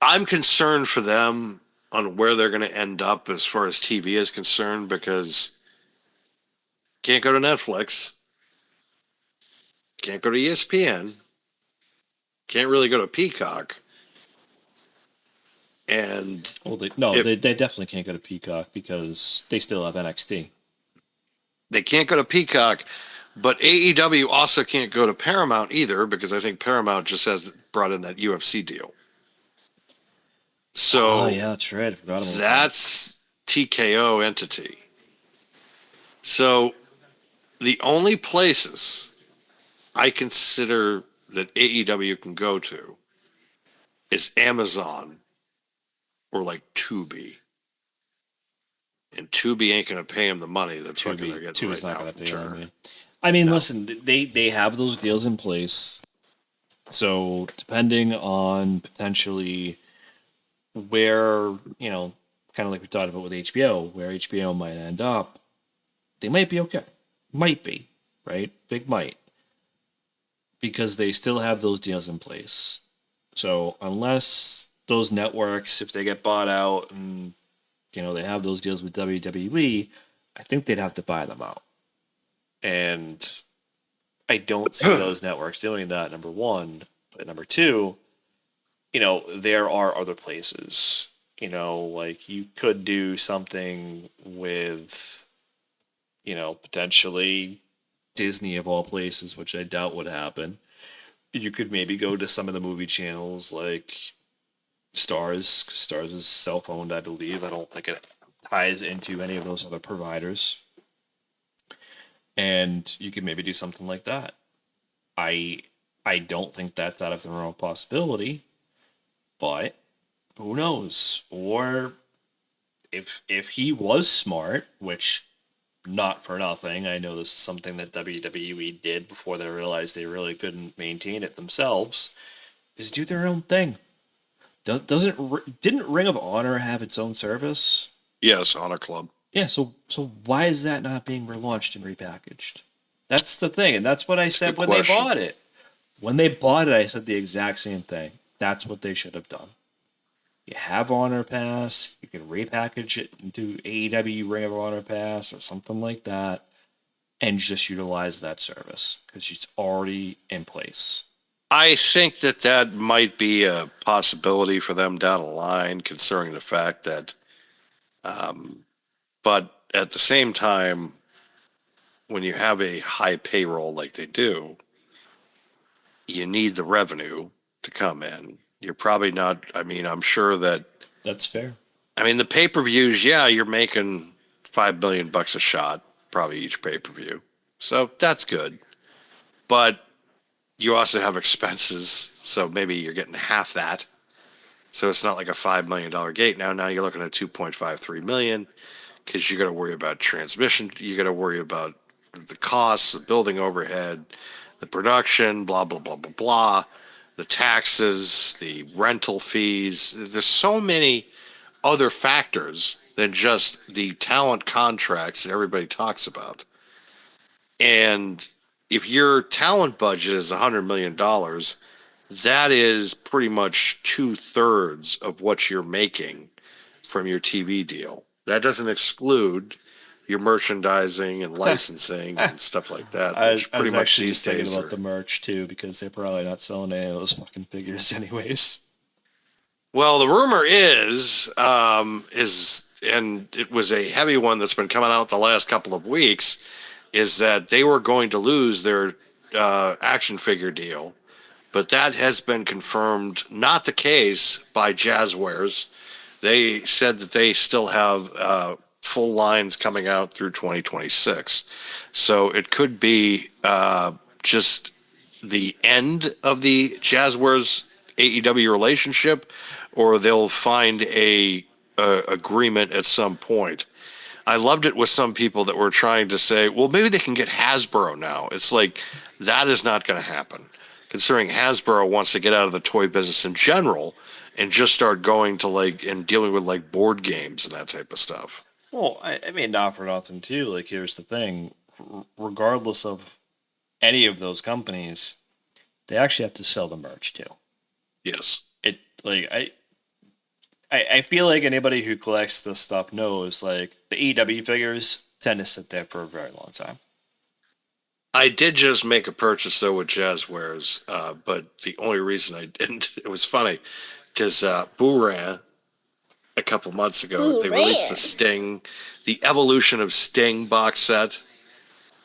I'm concerned for them on where they're going to end up as far as TV is concerned, because can't go to Netflix, can't go to ESPN, can't really go to Peacock, and they definitely can't go to Peacock because they still have NXT. They can't go to Peacock, but AEW also can't go to Paramount either, because I think Paramount just has brought in that UFC deal. So yeah, that's right. I forgot about that's TKO entity. So the only places I consider that AEW can go to is Amazon or like Tubi. And Tubi ain't going to pay them the money that fucking they're getting right now from Turner. I mean, listen, they have those deals in place. So depending on potentially where, kind of like we talked about with HBO, where HBO might end up, they might be okay. Might be, right? Big might. Because they still have those deals in place. So unless those networks, if they get bought out and, they have those deals with WWE, I think they'd have to buy them out. And I don't see those networks doing that, number one. But number two, there are other places. Like you could do something with, potentially Disney of all places, which I doubt would happen. You could maybe go to some of the movie channels like Stars. Stars is self-owned, I believe. I don't think it ties into any of those other providers. And you could maybe do something like that. I don't think that's out of the realm of possibility, but who knows? Or if he was smart, which not for nothing, I know this is something that WWE did before they realized they really couldn't maintain it themselves, is do their own thing. Didn't Ring of Honor have its own service? Yes, Honor Club. Yeah, so why is that not being relaunched and repackaged? That's the thing, and that's what I said when they bought it. When they bought it, I said the exact same thing. That's what they should have done. You have Honor Pass, you can repackage it into AEW Ring of Honor Pass or something like that, and just utilize that service because it's already in place. I think that might be a possibility for them down the line, considering the fact that, but at the same time, when you have a high payroll like they do, you need the revenue to come in. You're probably not, I'm sure that. That's fair. The pay-per-views, yeah, you're making $5 million a shot, probably each pay-per-view. So that's good. But you also have expenses, so maybe you're getting half that. So it's not like a $5 million gate. Now you're looking at $2.53 million, because you got to worry about transmission. You got to worry about the costs, the building overhead, the production, blah, blah, blah, blah, blah, the taxes, the rental fees. There's so many other factors than just the talent contracts that everybody talks about. And if your talent budget is $100 million, that is pretty much 2/3 of what you're making from your TV deal. That doesn't exclude your merchandising and licensing and stuff like that, which I pretty was much actually these just thinking days about are. the merch too, because they're probably not selling any of those fucking figures anyways. Well, the rumor is, and it was a heavy one that's been coming out the last couple of weeks, is that they were going to lose their action figure deal, but that has been confirmed not the case by Jazzwares. They said that they still have full lines coming out through 2026, so it could be just the end of the Jazzwares AEW relationship, or they'll find a agreement at some point. I loved it with some people that were trying to say, well, maybe they can get Hasbro now. It's like that is not going to happen, considering Hasbro wants to get out of the toy business in general and just start going to like and dealing with like board games and that type of stuff. Well, I mean, not for nothing too. Like, here's the thing: regardless of any of those companies, they actually have to sell the merch too. Yes. It like I feel like anybody who collects this stuff knows like the EW figures tend to sit there for a very long time. I did just make a purchase though with Jazzwares, but the only reason I didn't, it was funny because Booran a couple months ago they released the Sting, the Evolution of Sting box set,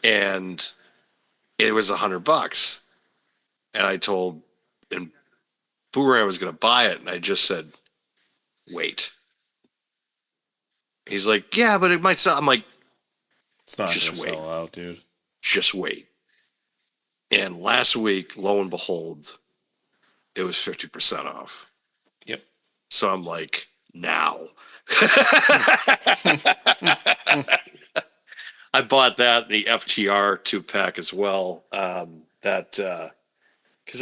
and it was $100, and I told and Booran was going to buy it, and I just said, "Wait." He's like, "Yeah, but it might sell." I'm like, It's not Just gonna wait. sell out, dude. "Just wait." And last week, lo and behold, it was 50% off. Yep. So I'm like, now. I bought that, the FTR 2-pack as well. Because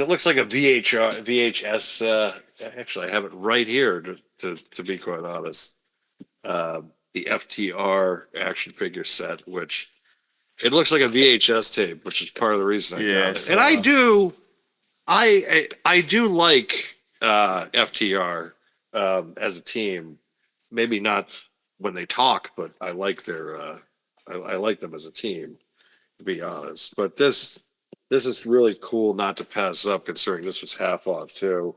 it looks like a VHS. Actually, I have it right here to be quite honest. The FTR action figure set, which it looks like a VHS tape, which is part of the reason I got it. And I do like FTR as a team. Maybe not when they talk, but I like their I like them as a team, to be honest. But this is really cool not to pass up, considering this was half off too.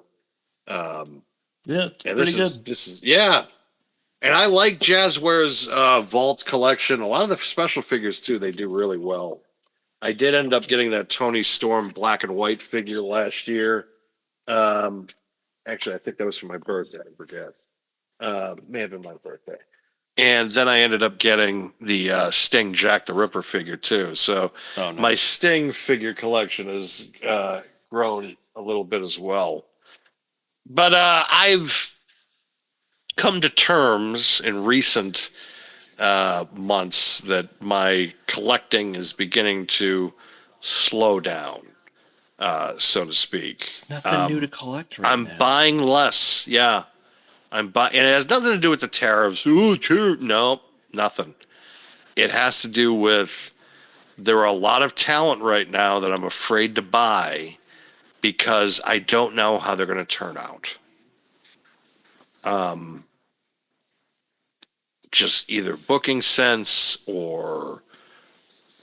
Yeah, it's And pretty good. this is yeah. And I like Jazzwares Vault collection. A lot of the special figures too, they do really well. I did end up getting that Tony Storm black and white figure last year. Actually, I think that was for my birthday. I forget. May have been my birthday. And then I ended up getting the Sting Jack the Ripper figure too. So Oh, no. my Sting figure collection has grown a little bit as well. But I've come to terms in recent months that my collecting is beginning to slow down, so to speak. Nothing new to collect right I'm now. buying less. Yeah, I'm buying, and it has nothing to do with the tariffs. Ooh, no, nothing. It has to do with there are a lot of talent right now that I'm afraid to buy because I don't know how they're going to turn out. Just either booking sense or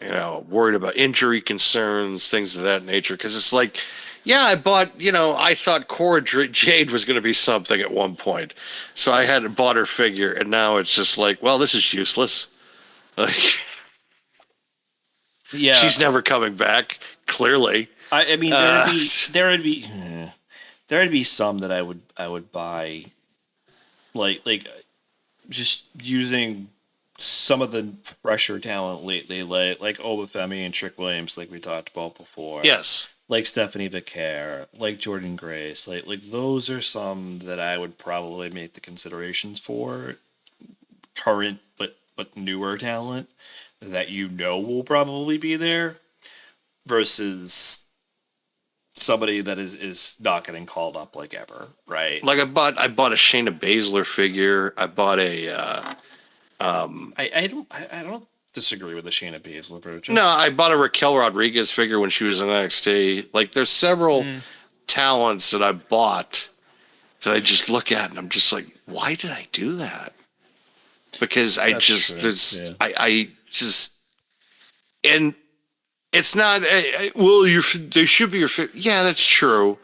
worried about injury concerns, things of that nature. Because it's like, yeah, I bought, I thought Cora Jade was going to be something at one point, so I had bought her figure, and now it's just like, well, this is useless. Like, Yeah, she's never coming back. Clearly, I mean, there would be some that I would buy, like just using some of the fresher talent lately, like Obafemi and Trick Williams, like we talked about before. yes. Like Stephanie Vicaire, like Jordan Grace, like those are some that I would probably make the considerations for. Current but newer talent that will probably be there, versus somebody that is not getting called up like ever, right? Like I bought a Shayna Baszler figure. I bought a I don't disagree with the Shayna Baszler approach. No, I bought a Raquel Rodriguez figure when she was in NXT. Like, there's several talents that I bought that I just look at and I'm just like, why did I do that? Because I That's just, true, there's, yeah. I just, and it's not, well, they should be your figure. Yeah, that's true.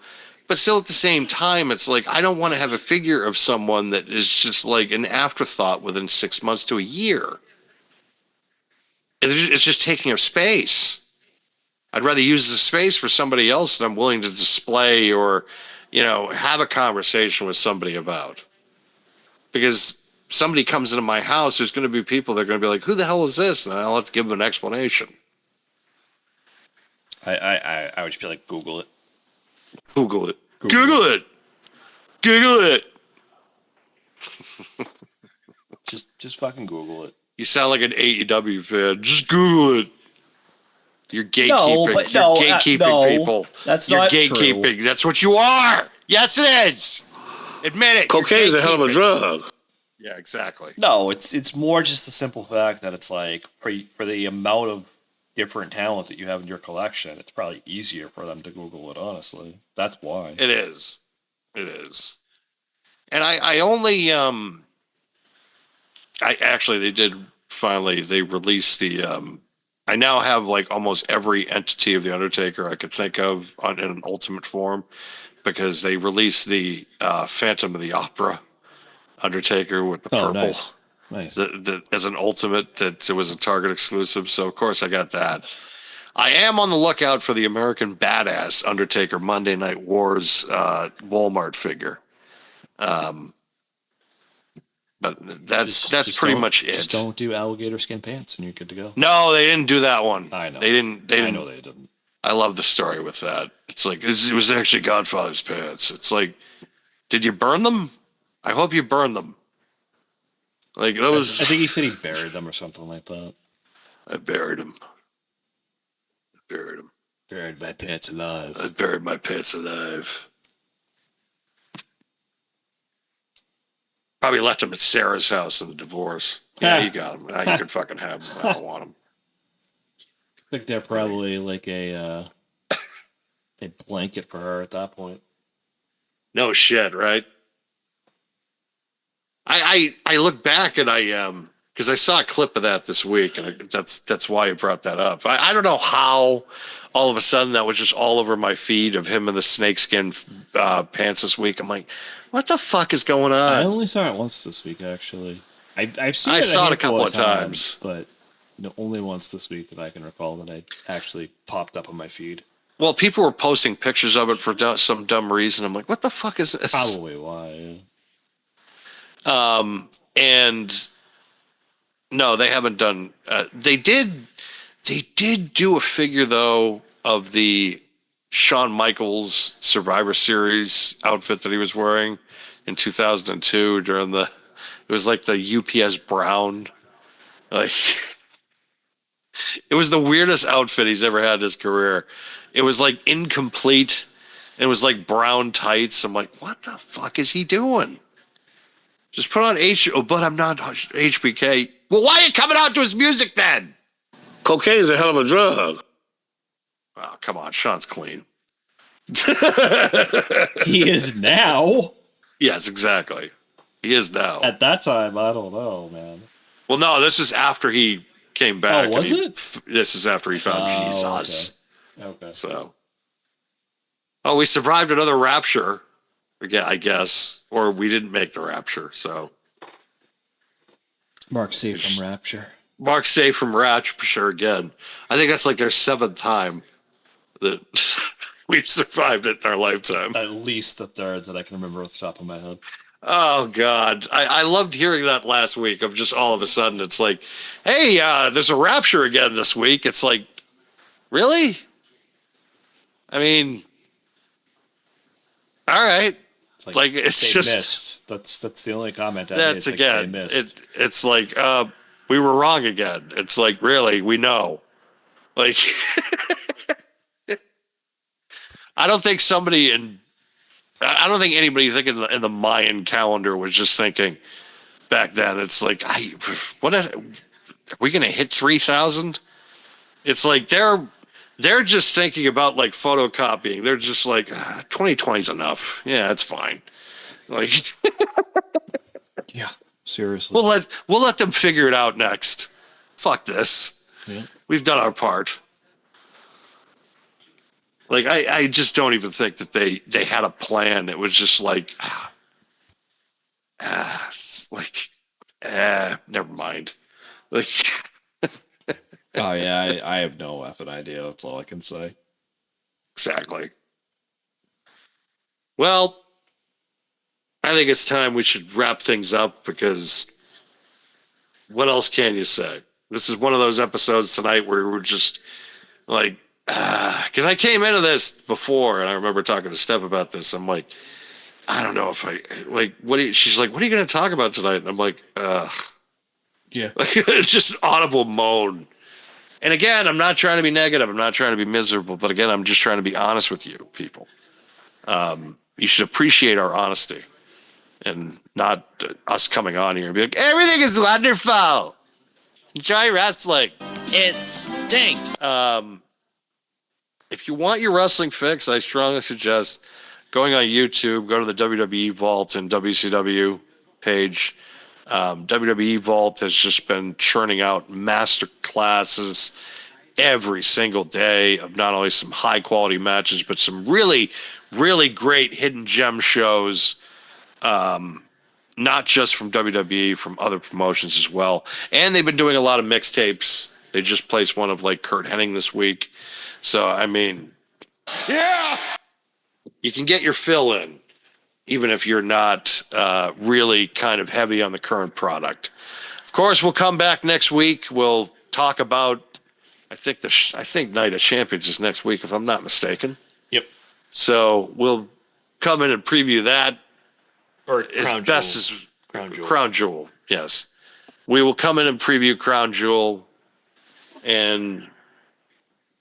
But still at the same time, it's like, I don't want to have a figure of someone that is just like an afterthought within 6 months to a year. It's just taking up space. I'd rather use the space for somebody else that I'm willing to display or, have a conversation with somebody about. Because somebody comes into my house, there's going to be people that are going to be like, who the hell is this? And I'll have to give them an explanation. I would just be like, Google it. Google it. Google it. Google it. Just fucking Google it. You sound like an AEW fan. Just Google it. You're gatekeeping. No, You're gatekeeping no, people. that's You're not gatekeeping. true. That's what you are. Yes, it is. Admit it. Cocaine is a hell of a Gatekeeping. drug. Yeah, exactly. No, it's more just the simple fact that it's like for the amount of different talent that you have in your collection, it's probably easier for them to Google it. Honestly, that's why. It is. It is. And I only they released the I now have like almost every entity of the Undertaker I could think of in an ultimate form, because they released the Phantom of the Opera Undertaker with the purple. Nice. As an ultimate, that it was a Target exclusive, so of course I got that. I am on the lookout for the American Badass Undertaker Monday Night Wars Walmart figure. But that's pretty much it. Just don't do alligator skin pants, and you're good to go. No, they didn't do that one. I know. They didn't. I know they didn't. I love the story with that. It's like, it was actually Godfather's pants. It's like, did you burn them? I hope you burned them. Like, that was. I think he said he buried them or something like that. I buried them. Buried my pants alive. I buried my pants alive. Probably left them at Sarah's house in the divorce. Yeah, you got them. You can fucking have them. I don't want them. I think they're probably like a blanket for her at that point. No shit, right? I look back and because I saw a clip of that this week, and that's why I brought that up. I don't know how all of a sudden that was just all over my feed of him in the snakeskin pants this week. I'm like, what the fuck is going on? I only saw it once this week, actually. I've seen it. I saw it a handful couple of times, but only once this week that I can recall that I actually popped up on my feed. Well, people were posting pictures of it for some dumb reason. I'm like, what the fuck is this? Probably why. Yeah. And no, they haven't done. They did do a figure though of the Shawn Michaels Survivor Series outfit that he was wearing in 2002 during it was like the UPS Brown, like it was the weirdest outfit he's ever had in his career. It was like incomplete. And it was like brown tights. I'm like, what the fuck is he doing? Just put on but I'm not HBK. Well, why are you coming out to his music then? Cocaine is a hell of a drug. Oh, come on. Sean's clean. He is now. Yes, exactly. He is now. At that time, I don't know, man. Well, no, this is after he came back. Oh, was it? This is after he found Jesus. Okay. So. Oh, we survived another rapture. Again, I guess. Or we didn't make the rapture, so. Mark's safe from rapture. Mark's safe from rapture again. I think that's like their 7th time that we've survived it in our lifetime. At least the third that I can remember off the top of my head. Oh, God. I loved hearing that last week of just all of a sudden, it's like, hey, there's a rapture again this week. It's like, really? I mean, all right. Like it's they just missed. That's the only comment I made. that's like again. they missed. It's like we were wrong again. It's like really we know. Like I don't think anybody thinking in the Mayan calendar was just thinking back then. It's like are we going to hit 3,000? It's like they're just thinking about like photocopying. They're just like 2020 is enough. Yeah, it's fine. Like Yeah, seriously. we'll let them figure it out next. Fuck this. Yeah. We've done our part. Like I just don't even think that they had a plan. It was just like never mind. Like Oh yeah, I have no effing idea. That's all I can say. exactly. Well, I think it's time we should wrap things up because what else can you say? This is one of those episodes tonight where we're just like, because I came into this before and I remember talking to Steph about this. I'm like, I don't know if I like she's like, what are you going to talk about tonight? And I'm like, Yeah. just audible moan. And again, I'm not trying to be negative. I'm not trying to be miserable. But again, I'm just trying to be honest with you, people. You should appreciate our honesty and not us coming on here and be like, everything is wonderful. Enjoy wrestling. It stinks. If you want your wrestling fix, I strongly suggest going on YouTube, go to the WWE Vault and WCW page. WWE Vault has just been churning out master classes every single day of not only some high quality matches, but some really, really great hidden gem shows. Not just from WWE, from other promotions as well. And they've been doing a lot of mixtapes. They just placed one of like Kurt Hennig this week. So, I mean, Yeah! you can get your fill in, even if you're not really kind of heavy on the current product. Of course, we'll come back next week. We'll talk about, I think Night of Champions is next week, if I'm not mistaken. Yep. So we'll come in and preview that. Or As best as Crown Jewel. Crown Jewel, yes. We will come in and preview Crown Jewel and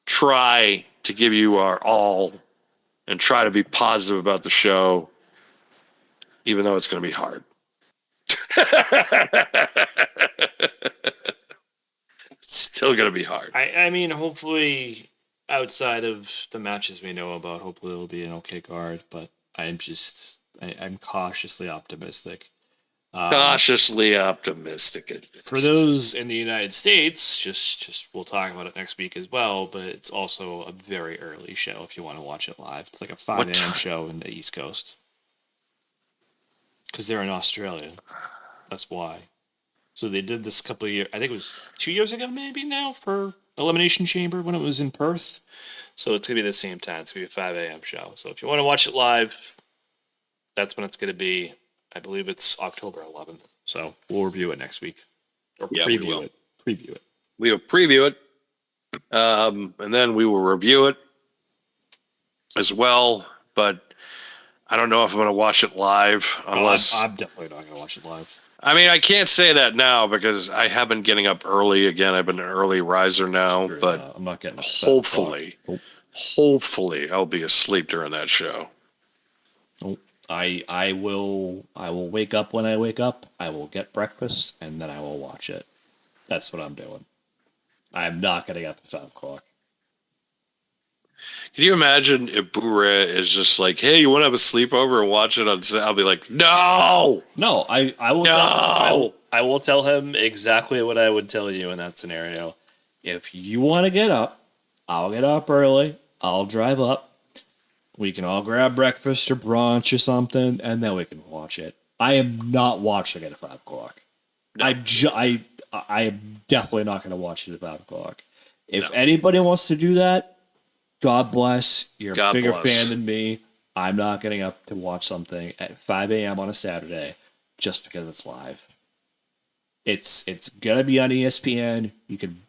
try to give you our all and try to be positive about the show, even though it's going to be hard. It's still going to be hard. I mean, hopefully, outside of the matches we know about, hopefully it'll be an okay card. But I'm cautiously optimistic. Cautiously optimistic. For those in the United States, just we'll talk about it next week as well. But it's also a very early show if you want to watch it live. It's like a 5 a.m. show in the East Coast because they're in Australia. That's why. So they did this a couple of years. I think it was 2 years ago, maybe now for Elimination Chamber when it was in Perth. So it's gonna be the same time. It's gonna be a 5 a.m. show. So if you want to watch it live, that's when it's gonna be. I believe it's October 11th. So we'll review it next week. Or Yeah, we preview will. it. Preview it. We will preview it, and then we will review it as well. But I don't know if I'm going to watch it live unless I'm definitely not going to watch it live. I mean, I can't say that now because I have been getting up early again. I've been an early riser now, but I'm not getting up. hopefully I'll be asleep during that show. Nope. I will wake up when I wake up. I will get breakfast and then I will watch it. That's what I'm doing. I'm not getting up at 5 o'clock. Can you imagine if Bure is just like, hey, you want to have a sleepover and watch it on? I'll be like, no. No, I will. No! I will tell him exactly what I would tell you in that scenario. If you want to get up, I'll get up early. I'll drive up. We can all grab breakfast or brunch or something, and then we can watch it. I am not watching it at 5 o'clock. No. I am definitely not going to watch it at 5 o'clock. If anybody wants to do that, God bless. You're God a bigger bless. fan than me. I'm not getting up to watch something at 5 a.m. on a Saturday just because it's live. It's going to be on ESPN. You can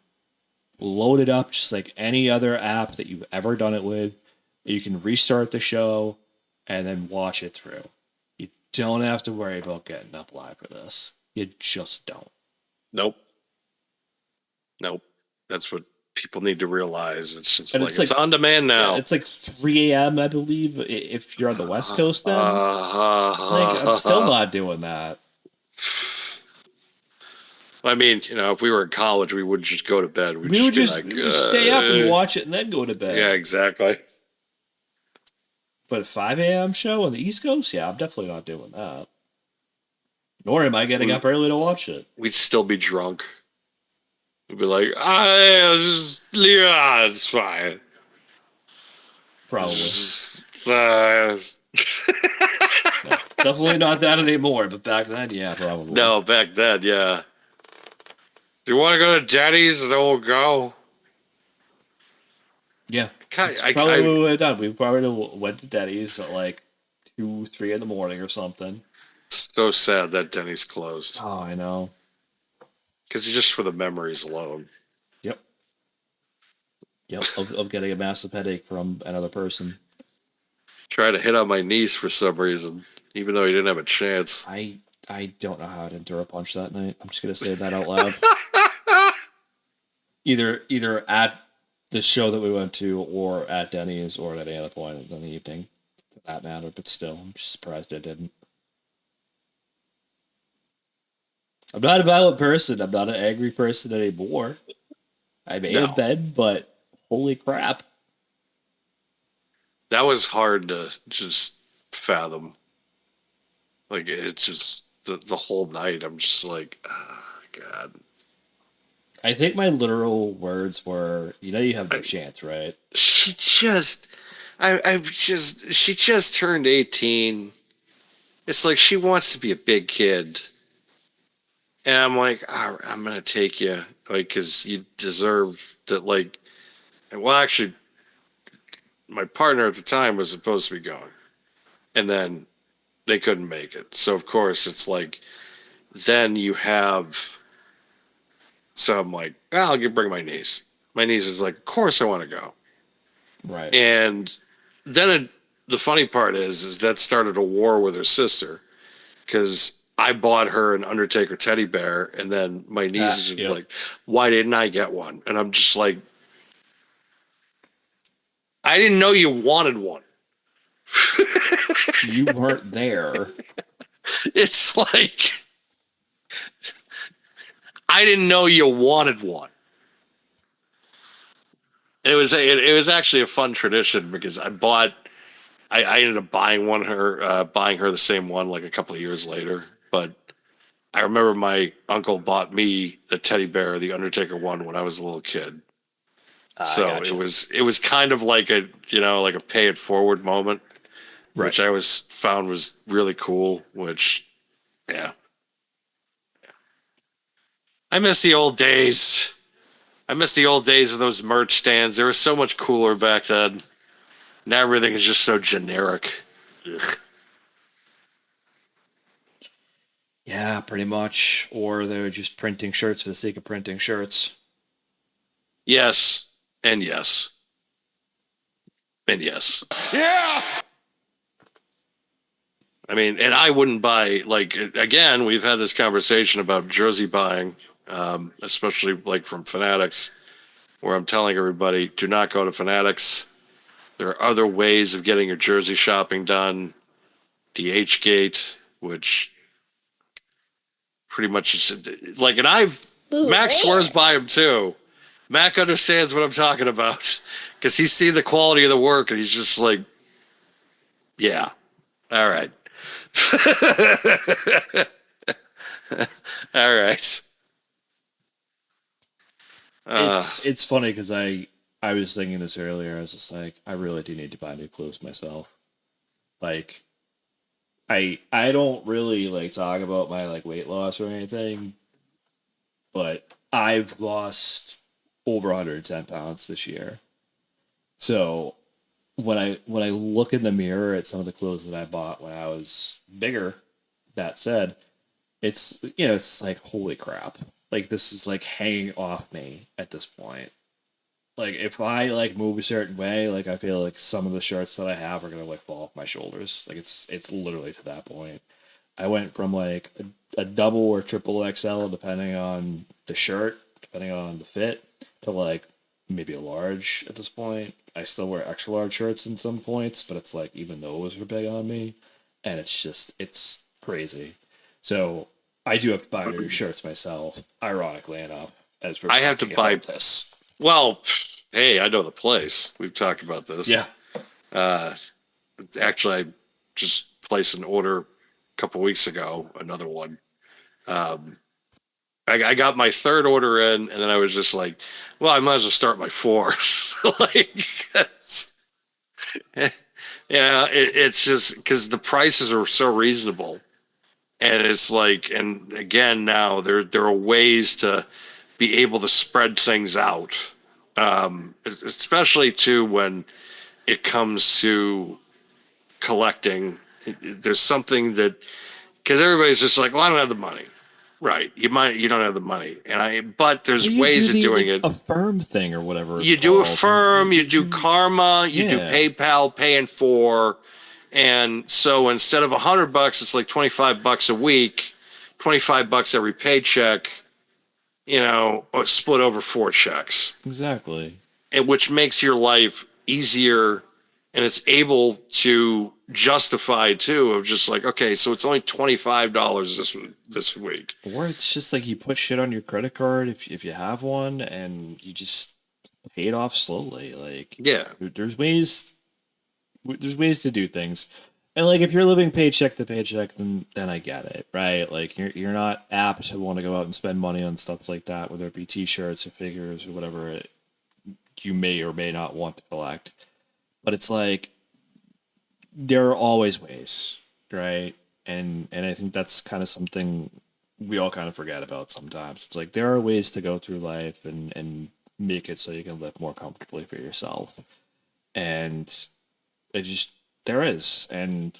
load it up just like any other app that you've ever done it with. You can restart the show and then watch it through. You don't have to worry about getting up live for this. You just don't. Nope. That's what people need to realize. It's just And like it's it's like- on demand now. It's like 3 a.m., I believe, if you're on the West Coast then. Uh-huh. Like, I'm still not doing that. I mean, if we were in college, we wouldn't just go to bed. We would just stay up and "Uh, watch it and then go to bed. Yeah, exactly. But a 5 a.m. show on the East Coast, yeah, I'm definitely not doing that. Nor am I getting up early to watch it. We'd still be drunk. We'd be like, yeah, it's fine. Probably. Uh, Definitely not that anymore, but back then, yeah, probably. no, back then, yeah. Do you want to go to Denny's and then we'll go? Yeah. Probably, Probably what we would have done. We probably went to Denny's at like 2, 3 in the morning or something. so sad that Denny's closed. Oh, I know. Because just for the memories alone. Yep. Of getting a massive headache from another person. Try to hit on my niece for some reason, even though he didn't have a chance. I don't know how I didn't throw a punch that night. I'm just gonna say that out loud. either at the show that we went to, or at Denny's, or at any other point in the evening, for that matter. But still, I'm just surprised I didn't. I'm not a violent person. I'm not an angry person anymore. I may have been, but holy crap. That was hard to just fathom. Like, it's just the whole night. I'm just like, oh, God. I think my literal words were, you have no chance, right? She just turned 18. It's like she wants to be a big kid. And I'm like, I'm going to take you, like, because you deserve that, like, well, actually, my partner at the time was supposed to be going. And then they couldn't make it. So, of course, it's like, then you have, so I'm like, I'll bring my niece. My niece is like, of course I want to go. Right. And then the funny part is that started a war with her sister, because I bought her an Undertaker teddy bear, and then my niece is just like, why didn't I get one? And I'm just like, I didn't know you wanted one. You weren't there. It's like, I didn't know you wanted one. It was actually a fun tradition, because I ended up buying her the same one like a couple of years later. But I remember my uncle bought me the teddy bear, the Undertaker one, when I was a little kid. So gotcha. it was kind of like a pay it forward moment, Right. which I found was really cool. Which, yeah, I miss the old days. I miss the old days of those merch stands. They were so much cooler back then. Now everything is just so generic. Ugh. Yeah, pretty much. Or they're just printing shirts for the sake of printing shirts. Yes, and yes, and yes. Yeah! I mean, and I wouldn't buy, like, again, we've had this conversation about jersey buying, especially like from Fanatics, where I'm telling everybody, do not go to Fanatics. There are other ways of getting your jersey shopping done. DHgate, which pretty much is like, and Mac swears by him too. Mac understands what I'm talking about, because he's seen the quality of the work, and he's just like, yeah, all right. All right. It's funny because I was thinking this earlier. I was just like, I really do need to buy new clothes myself. Like, I don't really like talk about my like weight loss or anything, but I've lost over 110 pounds this year. So when I look in the mirror at some of the clothes that I bought when I was bigger, that said, it's it's like, holy crap. Like, this is like hanging off me at this point. Like, if I like move a certain way, like, I feel like some of the shirts that I have are gonna like fall off my shoulders. Like, it's literally to that point. I went from like a double or triple XL depending on the shirt, depending on the fit, to like maybe a large at this point. I still wear extra large shirts in some points, but it's like even those are big on me, and it's crazy. So I do have to buy new shirts myself, ironically enough, as we're I have to talking buy- about this. Well, hey, I know the place. We've talked about this. Yeah. Actually, I just placed an order a couple weeks ago, another one. I got my third order in, and then I was just like, well, I might as well start my fourth. It's just because the prices are so reasonable. And it's like, and again, now there are ways to be able to spread things out, especially too when it comes to collecting. There's something that because everybody's just like, well, I don't have the money, right? You don't have the money, but there's Well, you ways do of doing it. A firm thing or whatever. it's You do a called. firm, you do Karma, you do Yeah. PayPal, paying for, and so instead of $100, it's like $25 a week, $25 every paycheck, or split over 4 checks, Exactly. and which makes your life easier, and it's able to justify too of just like, okay, so it's only $25 this week. Or it's just like you put shit on your credit card if you have one, and you just pay it off slowly. Like, Yeah. there's ways to do things. And like if you're living paycheck to paycheck, then I get it, right? Like you're not apt to want to go out and spend money on stuff like that, whether it be T-shirts or figures or whatever you may or may not want to collect. But it's like there are always ways, right? And I think that's kind of something we all kind of forget about sometimes. It's like there are ways to go through life and make it so you can live more comfortably for yourself. And there is. And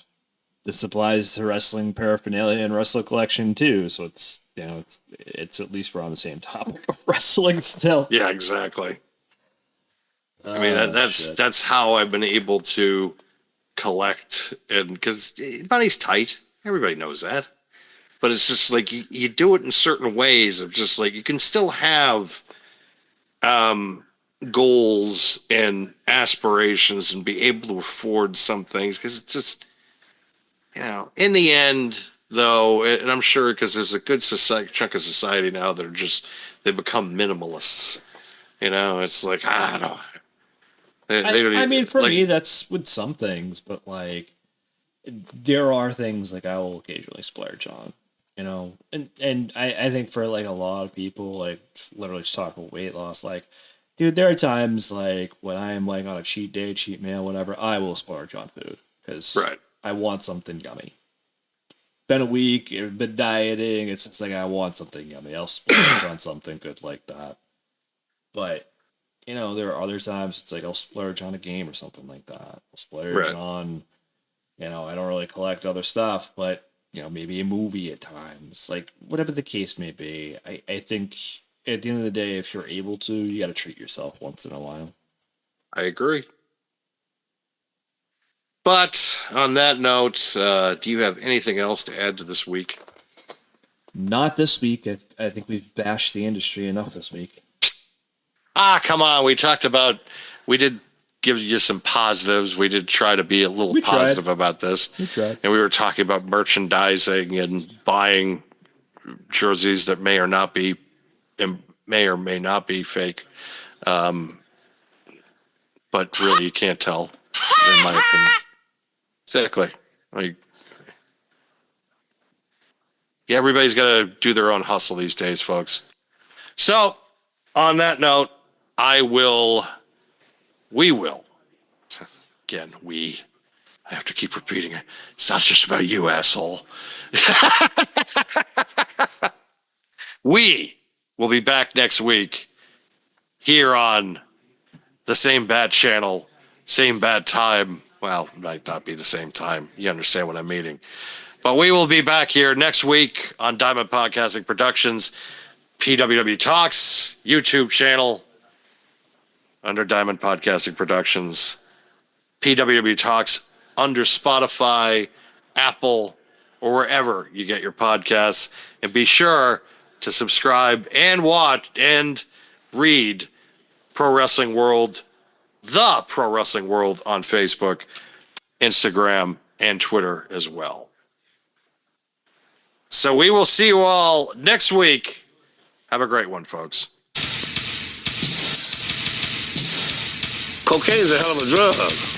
this applies to wrestling paraphernalia and wrestler collection too. So it's at least we're on the same topic of wrestling still. Yeah, exactly. I mean, that's how I've been able to collect, and because money's tight, everybody knows that. But it's just like you do it in certain ways of just like you can still have goals and aspirations and be able to afford some things because it's just in the end though, and I'm sure because there's a good chunk of society now that are they become minimalists. It's like I don't. I mean, for me, that's with some things, but like, there are things like I will occasionally splurge on, and I think for like a lot of people, like literally just talking about weight loss, like, dude, there are times like when I am like on a cheat day, cheat meal, whatever, I will splurge on food because I want something yummy. Been a week, been dieting, it's just like I want something yummy. I'll splurge on something good like that, but. There are other times it's like I'll splurge on a game or something like that. I'll splurge on, I don't really collect other stuff, but, maybe a movie at times. Like, whatever the case may be, I think at the end of the day, if you're able to, you got to treat yourself once in a while. I agree. But on that note, do you have anything else to add to this week? Not this week. I think we've bashed the industry enough this week. Come on. We did give you some positives. We did try to be a little positive about this. We tried. And we were talking about merchandising and buying jerseys that may or may not be fake. But really, you can't tell, in my opinion. Exactly. Everybody's got to do their own hustle these days, folks. So, on that note, we will. Again, I have to keep repeating it. It's not just about you, asshole. We will be back next week here on the same bad channel, same bad time. Well, it might not be the same time. You understand what I'm meaning. But we will be back here next week on Diamond Podcasting Productions, PWW Talks, YouTube channel, under Diamond Podcasting Productions, PWW Talks under Spotify, Apple, or wherever you get your podcasts. And be sure to subscribe and watch and read Pro Wrestling World, the Pro Wrestling World on Facebook, Instagram, and Twitter as well. So we will see you all next week. Have a great one, folks. Cocaine's a hell of a drug.